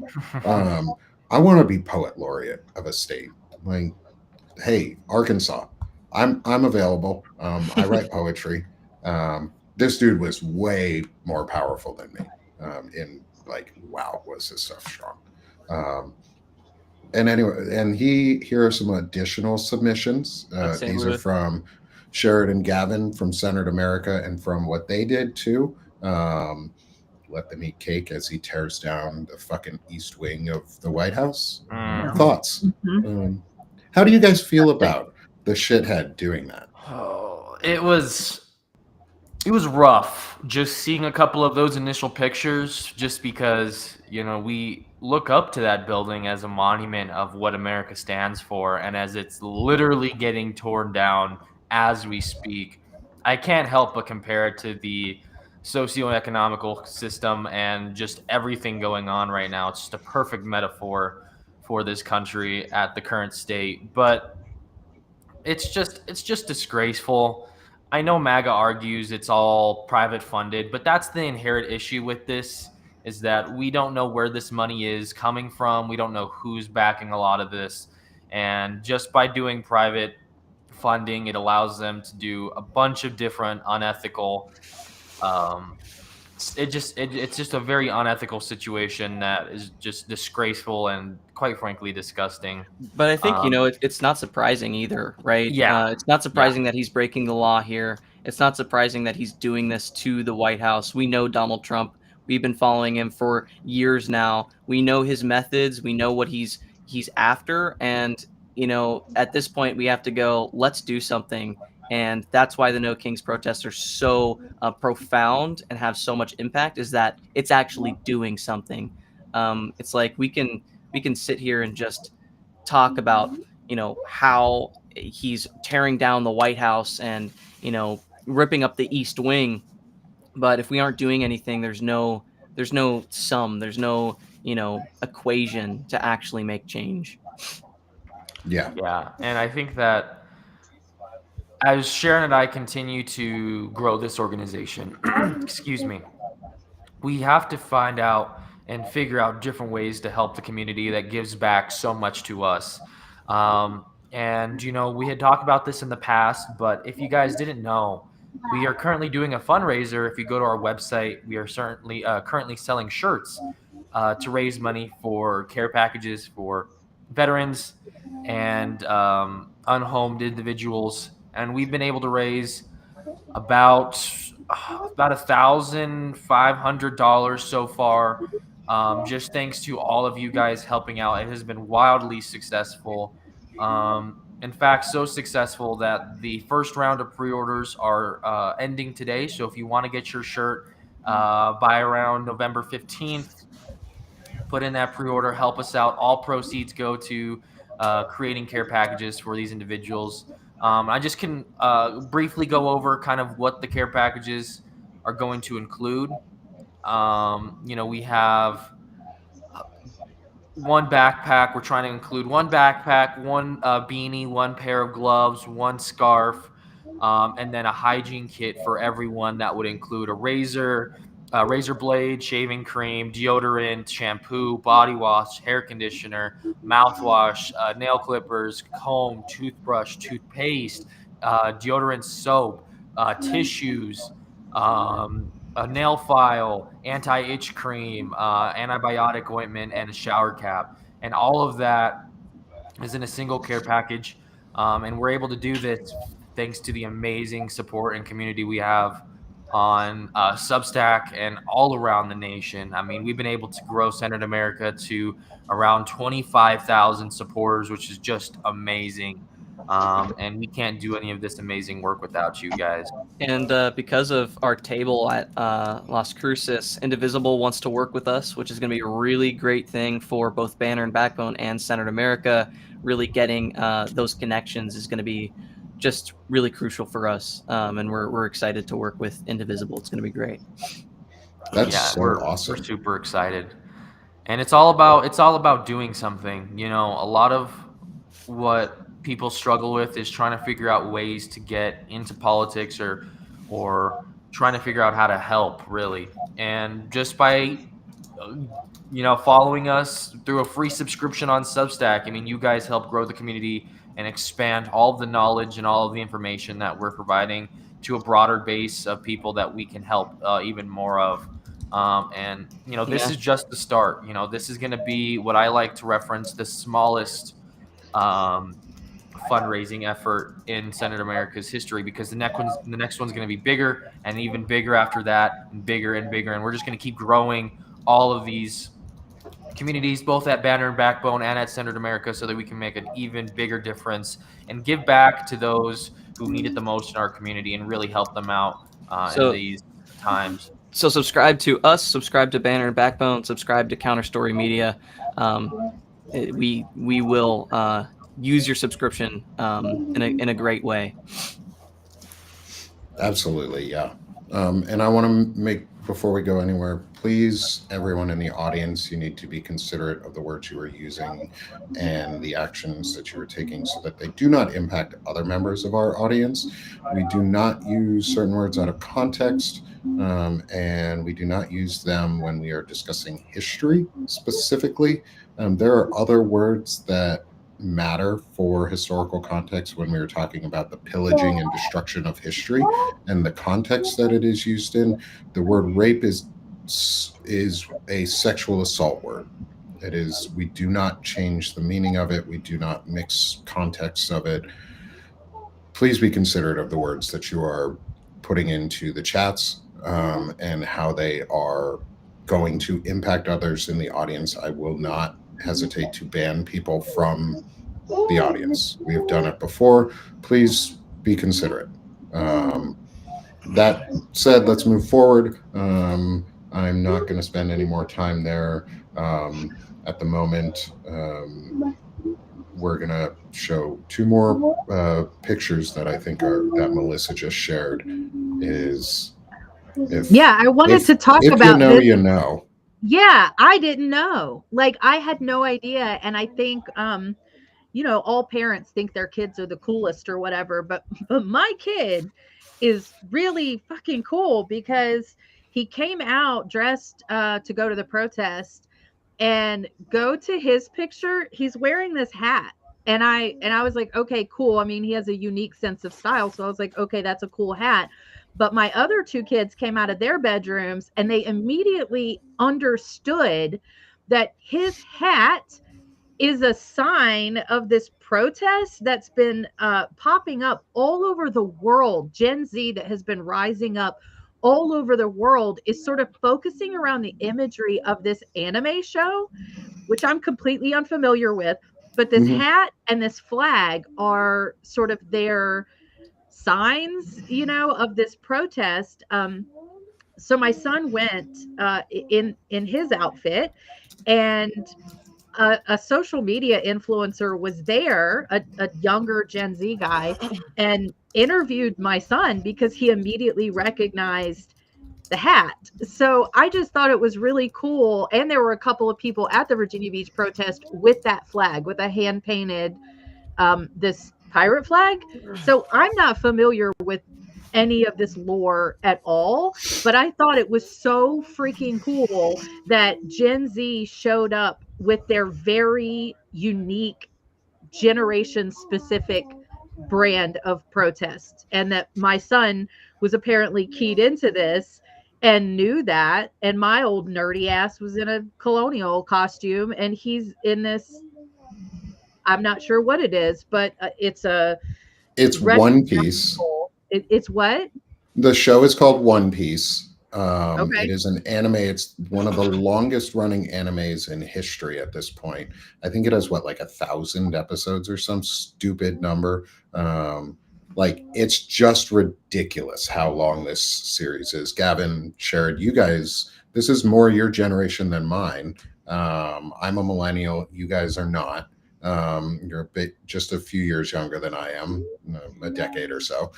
Speaker 1: I want to be poet laureate of a state. Like, hey, Arkansas, I'm available. I write poetry. This dude was way more powerful than me. Wow, was this stuff strong. And anyway, here are some additional submissions. These are from Sherrod and Gavin from Centered America and from what they did too. Let them eat cake as he tears down the fucking east wing of the White House. Thoughts? How do you guys feel about the shithead doing that?
Speaker 2: Oh, it was rough just seeing a couple of those initial pictures, just because, we look up to that building as a monument of what America stands for. And as it's literally getting torn down as we speak, I can't help but compare it to the socioeconomical system and just everything going on right now. It's just a perfect metaphor for this country at the current state, but it's just disgraceful. I know MAGA argues it's all private funded, but that's the inherent issue with this, is that we don't know where this money is coming from. We don't know who's backing a lot of this. And just by doing private funding, it allows them to do a bunch of different unethical um, it's just a very unethical situation that is just disgraceful and quite frankly disgusting.
Speaker 4: But I think,
Speaker 2: Um,
Speaker 4: it's not surprising either, right?
Speaker 2: Yeah.
Speaker 4: It's not surprising that he's breaking the law here. It's not surprising that he's doing this to the White House. We know Donald Trump. We've been following him for years now. We know his methods. We know what he's after. And, at this point, we have to go, let's do something. And that's why the No Kings protests are so profound and have so much impact, is that it's actually doing something. It's like we can sit here and just talk about how he's tearing down the White House and ripping up the East Wing, but if we aren't doing anything, there's no sum, there's no equation to actually make change.
Speaker 1: Yeah.
Speaker 2: Yeah, and I think that as Sharon and I continue to grow this organization, excuse me, we have to find out and figure out different ways to help the community that gives back so much to us. And we had talked about this in the past, but if you guys didn't know, we are currently doing a fundraiser. If you go to our website, we are certainly currently selling shirts to raise money for care packages for veterans and unhomed individuals, and we've been able to raise about $1,500 so far. Just thanks to all of you guys helping out, it has been wildly successful. In fact, so successful that the first round of pre-orders are ending today. So if you want to get your shirt by around November 15th, put in that pre-order, help us out. All proceeds go to creating care packages for these individuals. I just can briefly go over kind of what the care packages are going to include. We have one backpack. We're trying to include one backpack, one beanie, one pair of gloves, one scarf, and then a hygiene kit for everyone. That would include a razor blade, shaving cream, deodorant, shampoo, body wash, hair conditioner, mouthwash, nail clippers, comb, toothbrush, toothpaste, deodorant, soap, tissues, a nail file, anti-itch cream, antibiotic ointment, and a shower cap. And all of that is in a single care package. And we're able to do this thanks to the amazing support and community we have on Substack and all around the nation. I mean, we've been able to grow Centered America to around 25,000 supporters, which is just amazing. And we can't do any of this amazing work without you guys.
Speaker 4: And because of our table at Las Cruces, Indivisible wants to work with us, which is going to be a really great thing for both Banner and Backbone and Centered America. Really getting those connections is going to be just really crucial for us, and we're excited to work with Indivisible. It's going to be great.
Speaker 1: That's
Speaker 2: we're
Speaker 1: awesome.
Speaker 2: We're super excited, and it's all about doing something. A lot of what people struggle with is trying to figure out ways to get into politics or trying to figure out how to help, really. And just by following us through a free subscription on Substack, I mean, you guys help grow the community and expand all of the knowledge and all of the information that we're providing to a broader base of people that we can help even more of. And this is just the start. This is going to be what I like to reference the smallest fundraising effort in Centered America's history, because the next one's going to be bigger and even bigger after that, and bigger, and we're just going to keep growing all of these communities, both at Banner and Backbone and at Centered America, so that we can make an even bigger difference and give back to those who need it the most in our community and really help them out in these times.
Speaker 4: So subscribe to us, subscribe to Banner and Backbone, subscribe to Counterstory Media. We will use your subscription in a great way.
Speaker 1: Absolutely, yeah. And I want to make before we go anywhere, please, everyone in the audience, you need to be considerate of the words you are using and the actions that you are taking so that they do not impact other members of our audience. We do not use certain words out of context, and we do not use them when we are discussing history specifically. There are other words that matter for historical context when we were talking about the pillaging and destruction of history and the context that it is used in. The word rape is a sexual assault word. It is. We do not change the meaning of it. We do not mix contexts of it. Please be considerate of the words that you are putting into the chats, and how they are going to impact others in the audience. I will not hesitate to ban people from the audience. We have done it before. Please be considerate. That said, let's move forward. I'm not going to spend any more time there at the moment. We're going to show two more pictures that I think are that Melissa just shared.
Speaker 3: I wanted to talk
Speaker 1: if
Speaker 3: about
Speaker 1: you know,
Speaker 3: this.
Speaker 1: you know.
Speaker 3: Yeah, I didn't know. Like, I had no idea. And I think, all parents think their kids are the coolest or whatever, but my kid is really fucking cool because he came out dressed to go to the protest, and go to his picture, he's wearing this hat. And I was like, okay, cool. I mean, he has a unique sense of style. So I was like, okay, that's a cool hat. But my other two kids came out of their bedrooms and they immediately understood that his hat is a sign of this protest that's been popping up all over the world. Gen Z that has been rising up all over the world is sort of focusing around the imagery of this anime show, which I'm completely unfamiliar with. But this hat and this flag are sort of their signs, of this protest. So my son went in his outfit, and a social media influencer was there, a younger Gen Z guy, and interviewed my son because he immediately recognized the hat. So I just thought it was really cool. And there were a couple of people at the Virginia Beach protest with that flag, with a hand painted this pirate flag. So I'm not familiar with any of this lore at all, but I thought it was so freaking cool that Gen Z showed up with their very unique generation specific brand of protest, and that my son was apparently keyed into this and knew that. And my old nerdy ass was in a colonial costume, and he's in this, I'm not sure what it is, but it's
Speaker 1: One Piece.
Speaker 3: It's what?
Speaker 1: The show is called One Piece.
Speaker 3: Okay.
Speaker 1: It is an anime. It's one of the longest running animes in history at this point. I think it has like 1,000 episodes or some stupid number. It's just ridiculous how long this series is. Gavin shared, you guys, this is more your generation than mine. I'm a millennial. You guys are not. You're just a few years younger than I am, a decade or so.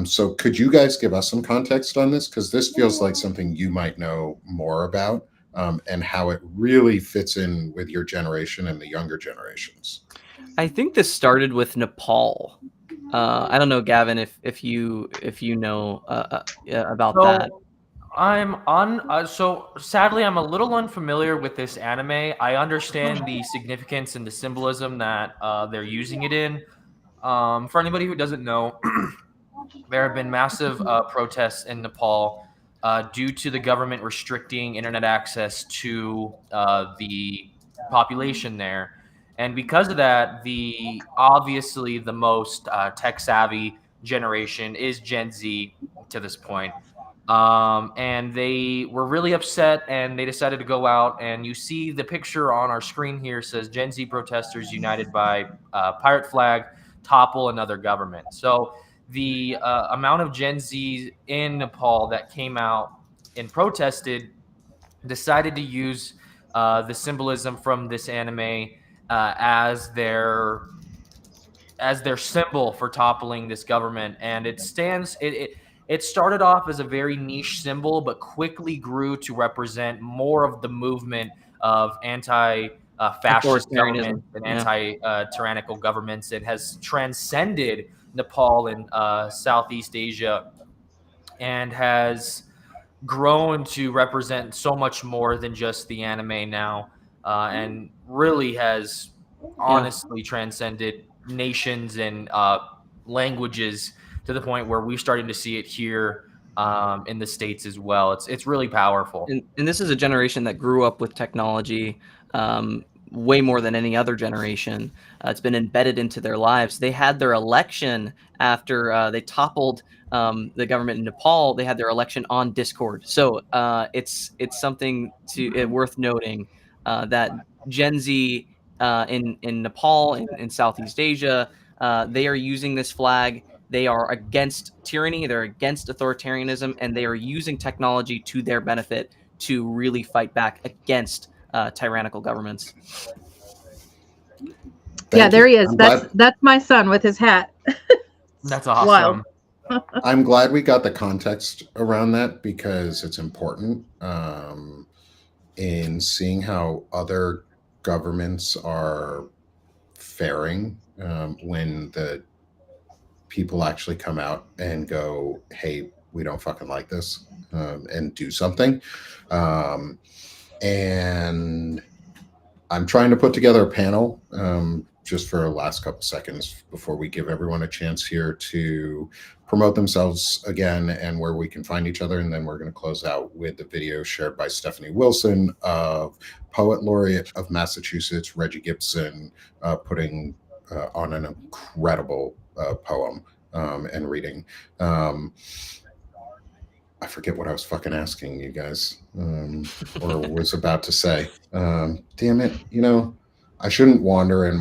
Speaker 1: So could you guys give us some context on this? Because this feels like something you might know more about, and how it really fits in with your generation and the younger generations.
Speaker 4: I think this started with Nepal. I don't know, Gavin, if you know about that.
Speaker 2: I'm on. So sadly, I'm a little unfamiliar with this anime. I understand the significance and the symbolism that they're using it in. For anybody who doesn't know, there have been massive protests in Nepal due to the government restricting internet access to the population there. And because of that, obviously the most tech savvy generation is Gen Z to this point. And they were really upset, and they decided to go out. And you see the picture on our screen here says Gen Z protesters united by pirate flag topple another government. So the amount of Gen Z in Nepal that came out and protested decided to use the symbolism from this anime as their symbol for toppling this government. And it stands It started off as a very niche symbol, but quickly grew to represent more of the movement of anti-fascist
Speaker 4: Authoritarianism.
Speaker 2: government and
Speaker 4: Yeah.
Speaker 2: anti-tyrannical governments, and has transcended Nepal and Southeast Asia, and has grown to represent so much more than just the anime now, and really has honestly transcended nations and languages to the point where we're starting to see it here in the States as well. It's really powerful.
Speaker 4: And this is a generation that grew up with technology way more than any other generation. It's been embedded into their lives. They had their election after they toppled the government in Nepal. They had their election on Discord. So it's something worth noting that Gen Z in Nepal, in Southeast Asia, they are using this flag. They are against tyranny, they're against authoritarianism, and they are using technology to their benefit to really fight back against tyrannical governments.
Speaker 3: Yeah, there he is.
Speaker 1: I'm
Speaker 3: That's my son with his hat.
Speaker 2: That's awesome.
Speaker 3: Wild.
Speaker 1: I'm glad we got the context around that, because it's important in seeing how other governments are faring when the people actually come out and go, hey, we don't fucking like this, and do something. And I'm trying to put together a panel just for the last couple seconds before we give everyone a chance here to promote themselves again and where we can find each other. And then we're going to close out with the video shared by Stephanie Wilson, of Poet Laureate of Massachusetts, Reggie Gibson, putting on an incredible poem and reading. I forget what I was fucking asking you guys, or was about to say. Damn it! I shouldn't wander in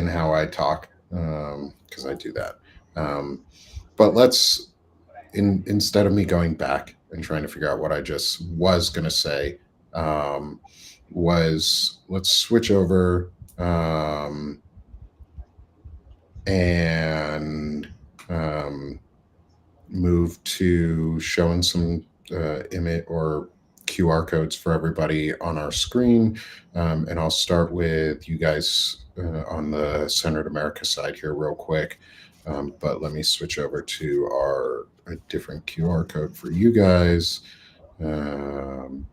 Speaker 1: how I talk, because I do that. But let's, instead of me going back and trying to figure out what I just was gonna say, let's switch over and move to showing some image or QR codes for everybody on our screen. And I'll start with you guys on the Centered America side here real quick. But let me switch over to a different QR code for you guys. Boom.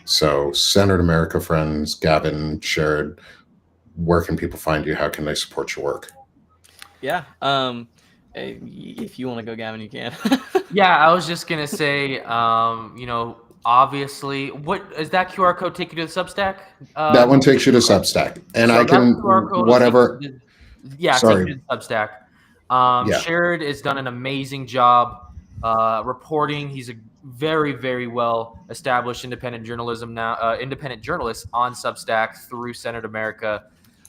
Speaker 1: So Centered America friends, Gavin, Sherrod, where can people find you? How can they support your work?
Speaker 4: Yeah. If you want to go, Gavin, you can.
Speaker 2: Yeah, I was just gonna say, obviously, what is that QR code take you to the Substack?
Speaker 1: That one takes you to Substack, and
Speaker 2: so
Speaker 1: I can whatever.
Speaker 2: Yeah,
Speaker 1: Sorry.
Speaker 2: take you to Substack.
Speaker 1: Yeah.
Speaker 2: Sherrod has done an amazing job reporting. He's a very, very well established independent journalist on Substack through Centered America.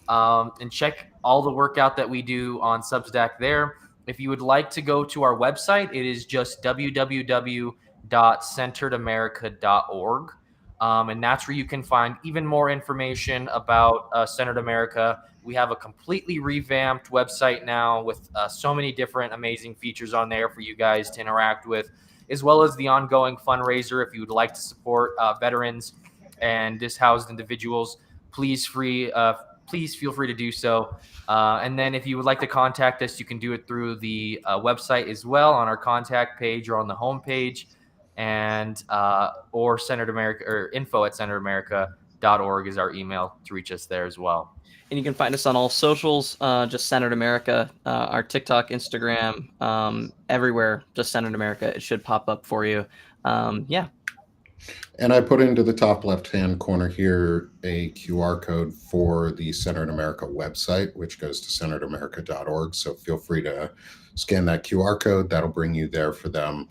Speaker 2: And check all the work out that we do on Substack there. If you would like to go to our website, it is just www.centeredamerica.org. And that's where you can find even more information about Centered America. We have a completely revamped website now with so many different amazing features on there for you guys to interact with, as well as the ongoing fundraiser. If you would like to support veterans and dishoused individuals, please feel free to do so. And then if you would like to contact us, you can do it through the website as well, on our contact page or on the homepage, and or Centered America, or info@centeredamerica.org is our email to reach us there as well.
Speaker 4: And you can find us on all socials, just Centered America, our TikTok, Instagram, everywhere, just Centered America. It should pop up for you. Yeah.
Speaker 1: And I put into the top left-hand corner here a QR code for the Centered America website, which goes to centeredamerica.org. So feel free to scan that QR code. That'll bring you there for them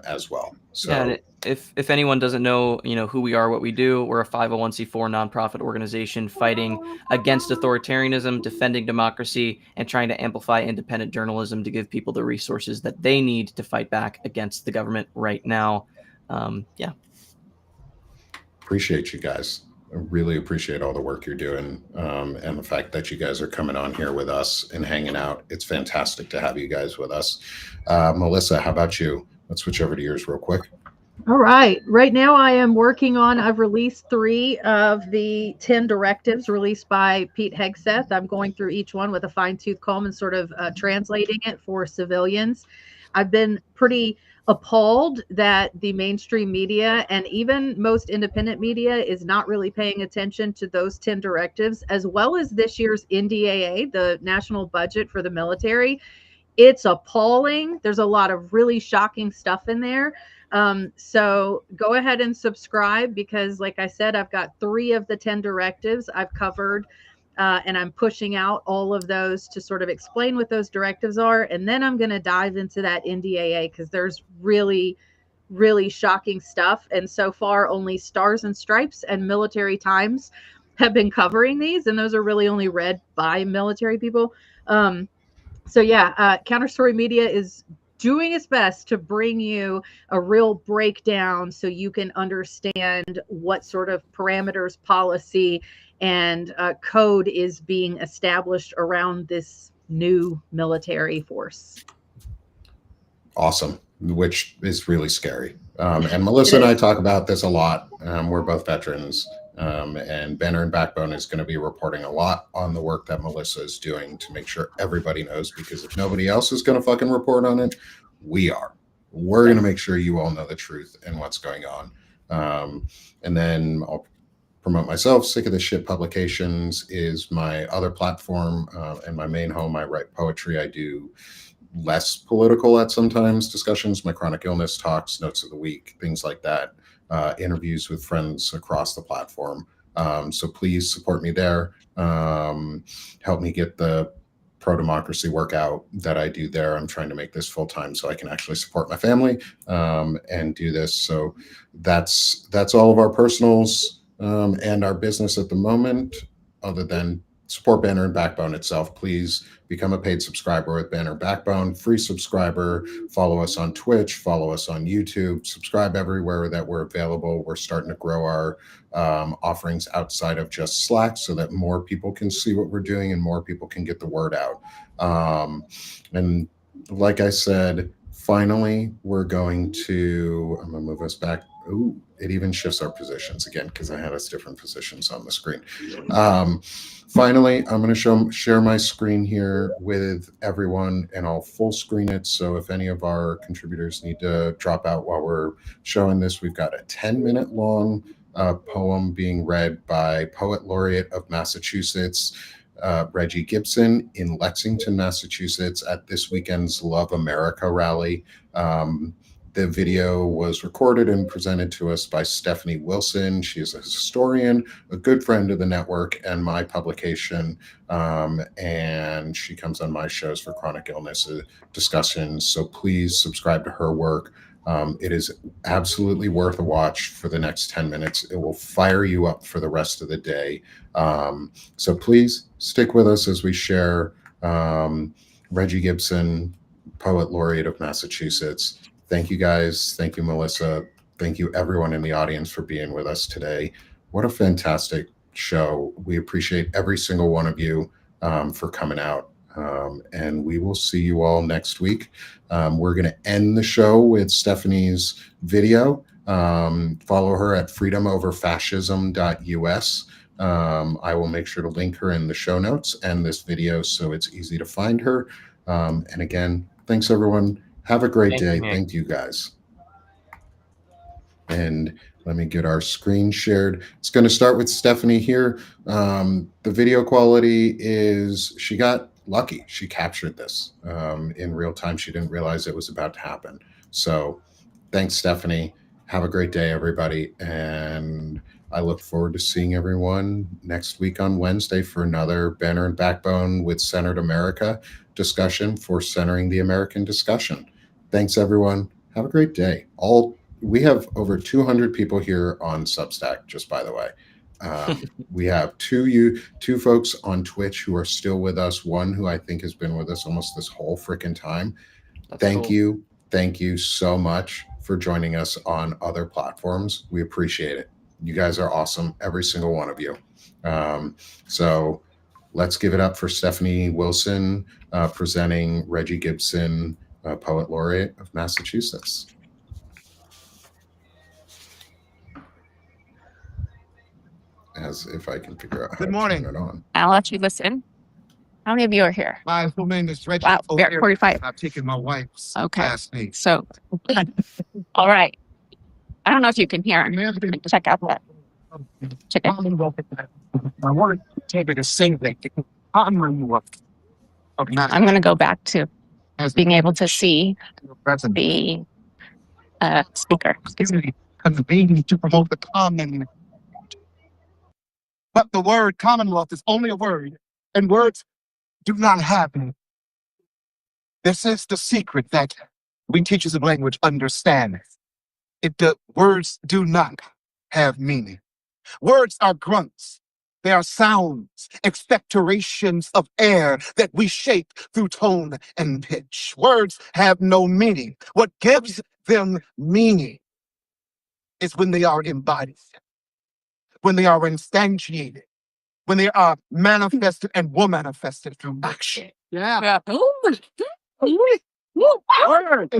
Speaker 1: as well. So
Speaker 4: yeah, and if anyone doesn't know, who we are, what we do, we're a 501c4 nonprofit organization fighting against authoritarianism, defending democracy, and trying to amplify independent journalism to give people the resources that they need to fight back against the government right now. Yeah.
Speaker 1: Appreciate you guys. I really appreciate all the work you're doing, and the fact that you guys are coming on here with us and hanging out. It's fantastic to have you guys with us. Melissa, how about you? Let's switch over to yours real quick.
Speaker 3: All right. Right now, I've released 3 of the 10 directives released by Pete Hegseth. I'm going through each one with a fine tooth comb and sort of translating it for civilians. I've been pretty appalled that the mainstream media and even most independent media is not really paying attention to those 10 directives, as well as this year's NDAA, the national budget for the military. It's appalling. There's a lot of really shocking stuff in there. So go ahead and subscribe because, like I said, I've got 3 of the 10 directives I've covered, and I'm pushing out all of those to sort of explain what those directives are. And then I'm going to dive into that NDAA because there's really, really shocking stuff. And so far, only Stars and Stripes and Military Times have been covering these, and those are really only read by military people. So yeah, Counterstory Media is doing its best to bring you a real breakdown so you can understand what sort of parameters, policy, and code is being established around this new military force.
Speaker 1: Awesome, which is really scary. And Melissa and I talk about this a lot. We're both veterans. And Banner and Backbone is going to be reporting a lot on the work that Melissa is doing to make sure everybody knows, because if nobody else is going to fucking report on it, we are. We're going to make sure you all know the truth and what's going on. And then I'll promote myself. Sick of This Shit Publications is my other platform and my main home. I write poetry. I do less political at sometimes discussions, my chronic illness talks, notes of the week, things like that. Interviews with friends across the platform. So please support me there. Help me get the pro-democracy workout that I do there. I'm trying to make this full-time so I can actually support my family and do this. So that's all of our personals and our business at the moment, other than support Banner and Backbone itself. Please become a paid subscriber with Banner Backbone, free subscriber. Follow us on Twitch, follow us on YouTube, subscribe everywhere that we're available. We're starting to grow our offerings outside of just Slack so that more people can see what we're doing and more people can get the word out. And like I said, finally, we're going to, I'm going to move us back. Ooh, it even shifts our positions again because I had us different positions on the screen. Finally, I'm going to share my screen here with everyone, and I'll full screen it. So if any of our contributors need to drop out while we're showing this, we've got a 10-minute long poem being read by Poet Laureate of Massachusetts, Reggie Gibson, in Lexington, Massachusetts, at this weekend's Love America rally. The video was recorded and presented to us by Stephanie Wilson. She is a historian, a good friend of the network and my publication, and she comes on my shows for chronic illness discussions. So please subscribe to her work. It is absolutely worth a watch for the next 10 minutes. It will fire you up for the rest of the day. So please stick with us as we share Reggie Gibson, Poet Laureate of Massachusetts. Thank you guys. Thank you, Melissa. Thank you, everyone in the audience, for being with us today. What a fantastic show. We appreciate every single one of you for coming out. And we will see you all next week. We're going to end the show with Stephanie's video. Follow her at freedomoverfascism.us. I will make sure to link her in the show notes and this video so it's easy to find her. And again, thanks, everyone. Have a great day. Thank you, guys. And let me get our screen shared. It's going to start with Stephanie here. The video quality is, she got lucky. She captured this in real time. She didn't realize it was about to happen. So thanks, Stephanie. Have a great day, everybody. And I look forward to seeing everyone next week on Wednesday for another Banner and Backbone with Centered America discussion for Centering the American Discussion. Thanks, everyone. Have a great day. We have over 200 people here on Substack, just by the way. We have two folks on Twitch who are still with us. One who I think has been with us almost this whole freaking time. Thank you. Thank you so much for joining us on other platforms. We appreciate it. You guys are awesome, every single one of you. So let's give it up for Stephanie Wilson, presenting Reggie Gibson, Poet Laureate of Massachusetts. As if I can figure out how
Speaker 5: Good
Speaker 1: to
Speaker 5: morning.
Speaker 1: turn it on.
Speaker 6: I'll let you listen. How many of you are here?
Speaker 5: My full name is Reggie.
Speaker 6: Wow,
Speaker 5: O'Leary.
Speaker 6: 45.
Speaker 5: I've taken my wife's
Speaker 6: Okay.
Speaker 5: last name.
Speaker 6: So, all right. I don't know if you can hear him. Check out that. Check it.
Speaker 5: I want to take it to sing that. I'm
Speaker 6: I'm going to go back to being able to see
Speaker 5: present.
Speaker 6: the speaker.
Speaker 5: Excuse me, convening to promote the common. But the word Commonwealth is only a word, and words do not have meaning. This is the secret that we teachers of language understand. Words do not have meaning. Words are grunts. They are sounds, expectorations of air that we shape through tone and pitch. Words have no meaning. What gives them meaning is when they are embodied, when they are instantiated, when they are manifested and were manifested through action.
Speaker 6: Yeah.
Speaker 5: And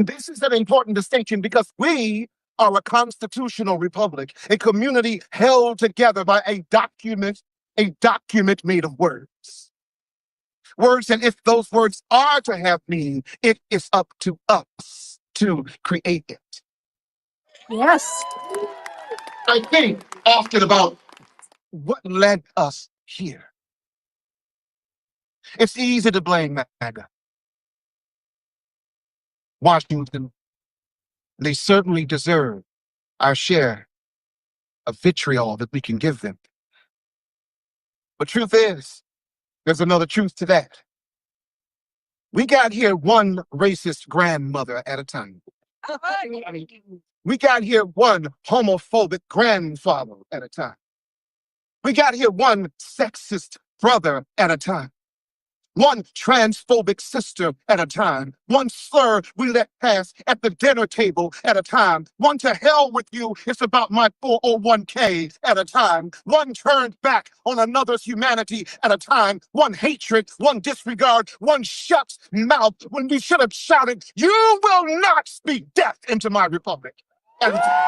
Speaker 5: this is an important distinction because we are a constitutional republic, a community held together by a document made of words. Words, and if those words are to have meaning, it is up to us to create it.
Speaker 6: Yes.
Speaker 5: I think often about what led us here. It's easy to blame MAGA. Washington, they certainly deserve our share of vitriol that we can give them. But truth is, there's another truth to that. We got here one racist grandmother at a time. We got here one homophobic grandfather at a time. We got here one sexist brother at a time. One transphobic sister at a time. One slur we let pass at the dinner table at a time. One to hell with you, it's about my 401k at a time. One turned back on another's humanity at a time. One hatred, one disregard, one shut mouth when we should have shouted, "You will not speak death into my republic." At a time.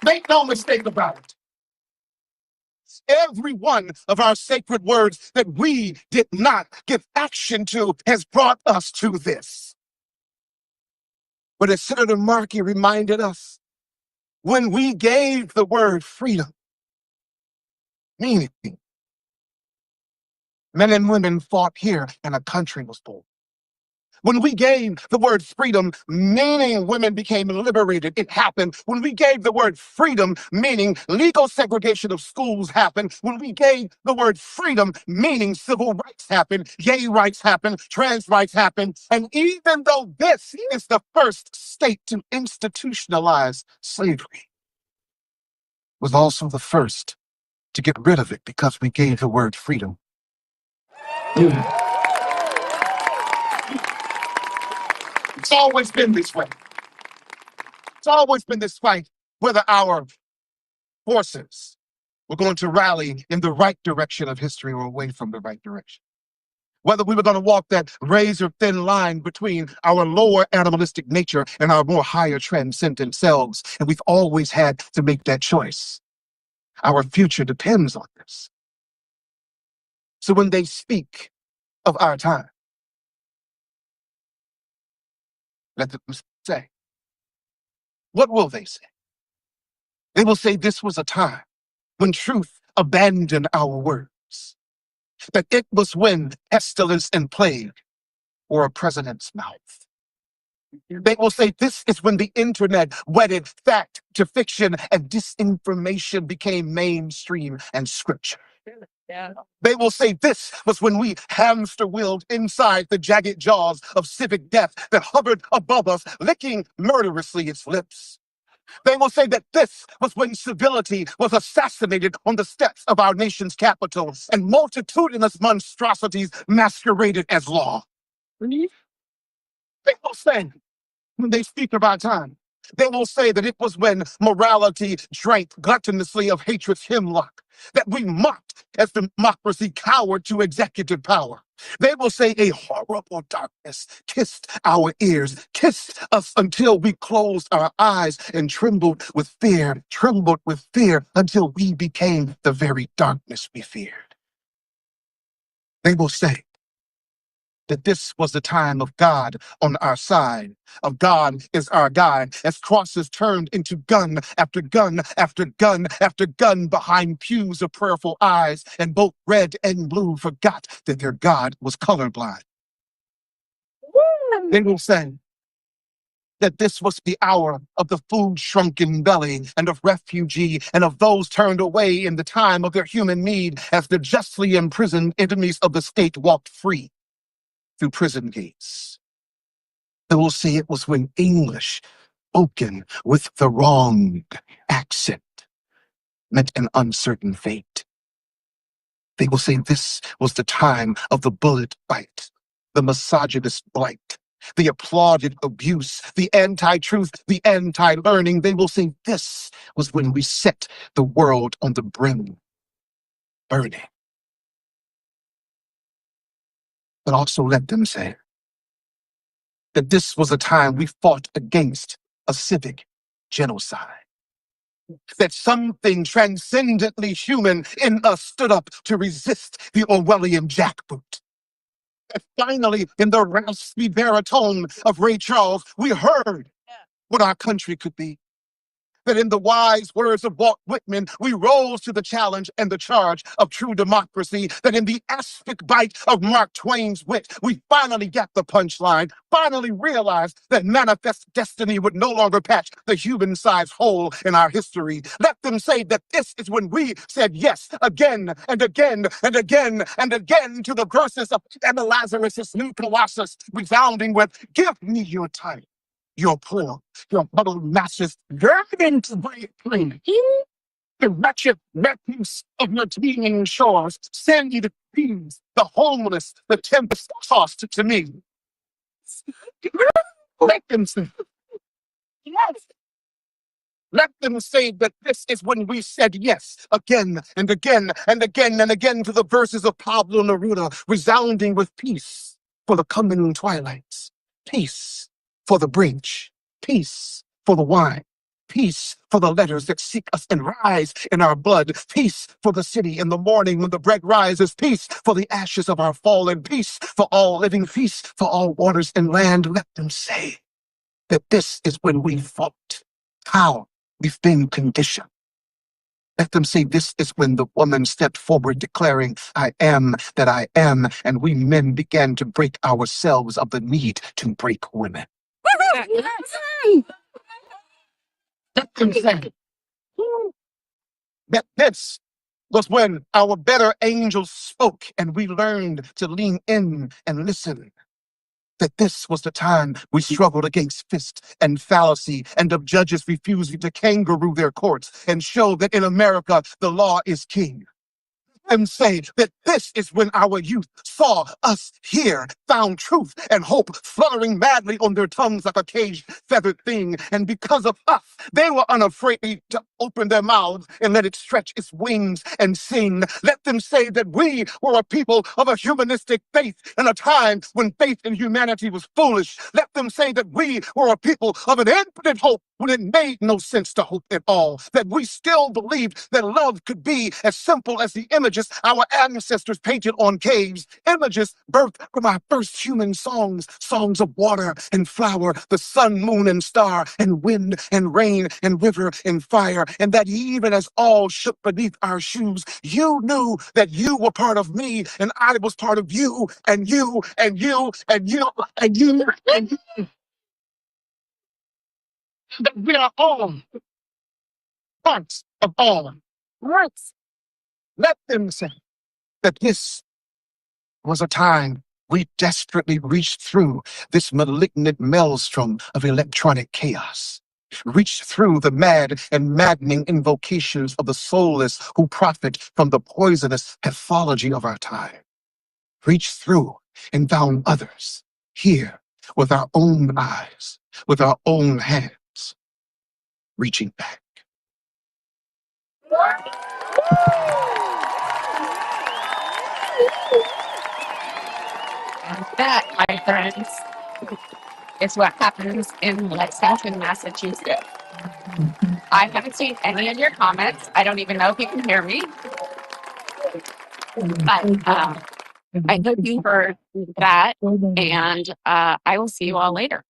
Speaker 5: Make no mistake about it. Every one of our sacred words that we did not give action to has brought us to this. But as Senator Markey reminded us, when we gave the word freedom, meaning men and women fought here and a country was born. When we gave the word freedom, meaning women became liberated, it happened. When we gave the word freedom, meaning legal segregation of schools happened. When we gave the word freedom, meaning civil rights happened, gay rights happened, trans rights happened. And even though this is the first state to institutionalize slavery, was also the first to get rid of it because we gave the word freedom. It's always been this way. It's always been this way, whether our forces were going to rally in the right direction of history or away from the right direction. Whether we were going to walk that razor-thin line between our lower animalistic nature and our more higher transcendent selves. And we've always had to make that choice. Our future depends on this. So when they speak of our time, let them say. What will they say? They will say this was a time when truth abandoned our words. That it was when pestilence and plague were a president's mouth. They will say this is when the internet wedded fact to fiction and disinformation became mainstream and scripture.
Speaker 6: Yeah.
Speaker 5: They will say this was when we hamster-wheeled inside the jagged jaws of civic death that hovered above us, licking murderously its lips. They will say that this was when civility was assassinated on the steps of our nation's capital and multitudinous monstrosities masqueraded as law. They will say, when they speak of our time, they will say that it was when morality drank gluttonously of hatred's hemlock, that we mocked as democracy cowered to executive power. They will say a horrible darkness kissed our ears, kissed us until we closed our eyes and trembled with fear until we became the very darkness we feared. They will say that this was the time of God on our side, of God is our guide, as crosses turned into gun after gun after gun after gun behind pews of prayerful eyes, and both red and blue forgot that their God was colorblind. They will say that this was the hour of the food-shrunken belly and of refugee and of those turned away in the time of their human need, as the justly imprisoned enemies of the state walked free through prison gates. They will say it was when English, spoken with the wrong accent, meant an uncertain fate. They will say this was the time of the bullet bite, the misogynist blight, the applauded abuse, the anti-truth, the anti-learning. They will say this was when we set the world on the brim, burning. But also let them say that this was a time we fought against a civic genocide. That something transcendently human in us stood up to resist the Orwellian jackboot. That finally, in the raspy baritone of Ray Charles, we heard what our country could be. That in the wise words of Walt Whitman, we rose to the challenge and the charge of true democracy. That in the aspic bite of Mark Twain's wit, we finally got the punchline, finally realized that manifest destiny would no longer patch the human-sized hole in our history. Let them say that this is when we said yes again and again and again and again to the verses of Emma Lazarus' new Colossus, resounding with, "Give me your time, your poor, your muddled masses, driven to break clean. The wretched refuse of your teeming shores, send you the thieves, the homeless, the tempest tossed to me." Let them say, yes. Let them say that this is when we said yes again and again and again and again to the verses of Pablo Neruda, resounding with peace for the coming twilights, peace for the bridge, peace for the wine, peace for the letters that seek us and rise in our blood, peace for the city in the morning when the bread rises, peace for the ashes of our fallen, peace for all living, peace for all waters and land. Let them say that this is when we fought, how we've been conditioned. Let them say this is when the woman stepped forward declaring, "I am that I am," and we men began to break ourselves of the need to break women. Let them say that this was when our better angels spoke and we learned to lean in and listen. That this was the time we struggled against fist and fallacy and of judges refusing to kangaroo their courts and show that in America the law is king. And say that this is when our youth saw us here, found truth and hope fluttering madly on their tongues like a caged feathered thing. And because of us, they were unafraid to open their mouths and let it stretch its wings and sing. Let them say that we were a people of a humanistic faith in a time when faith in humanity was foolish. Let them say that we were a people of an infinite hope when it made no sense to hope at all. That we still believed that love could be as simple as the images our ancestors painted on caves, images birthed from our first human songs, songs of water and flower, the sun, moon, and star, and wind and rain and river and fire, and that even as all shook beneath our shoes, you knew that you were part of me, and I was part of you, and you, and you, and you, and you, and you. That we are all parts of all. Right. Let them say that this was a time we desperately reached through this malignant maelstrom of electronic chaos. Reached through the mad and maddening invocations of the soulless who profit from the poisonous pathology of our time. Reached through and found others here, with our own eyes, with our own hands, reaching back.
Speaker 6: And that, my friends, is what happens in Lexington, Massachusetts. I haven't seen any of your comments. I don't even know if you can hear me. But I hope you heard that, and I will see you all later.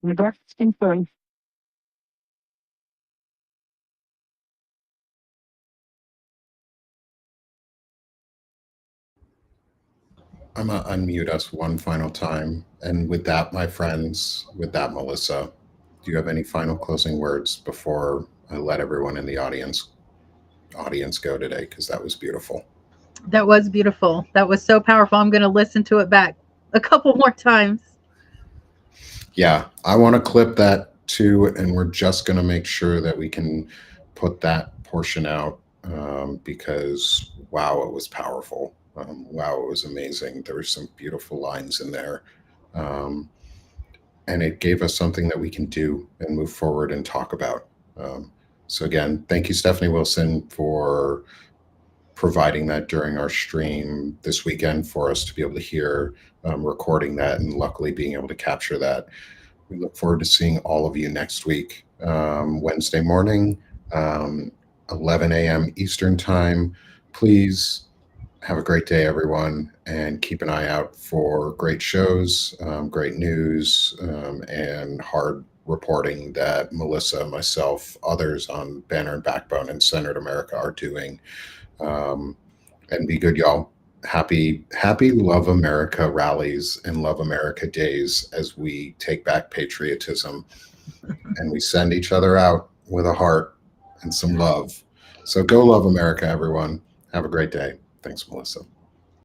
Speaker 1: I'm going to unmute us one final time. And with that, my friends, with that, Melissa, do you have any final closing words before I let everyone in the audience go today? Because that was beautiful.
Speaker 3: That was beautiful. That was so powerful. I'm going to listen to it back a couple more times.
Speaker 1: Yeah, I want to clip that too, and we're just going to make sure that we can put that portion out because, wow, it was powerful. Wow, it was amazing. There were some beautiful lines in there. And it gave us something that we can do and move forward and talk about. So again, thank you, Stephanie Wilson, for providing that during our stream this weekend for us to be able to hear, recording that, and luckily being able to capture that. We look forward to seeing all of you next week, Wednesday morning, 11 a.m. Eastern time. Please have a great day, everyone, and keep an eye out for great shows, great news, and hard reporting that Melissa, myself, others on Banner and Backbone and Centered America are doing. And be good, y'all. Happy Love America rallies and Love America days as we take back patriotism and we send each other out with a heart and some love. So go love America, everyone. Have a great day. Thanks, Melissa.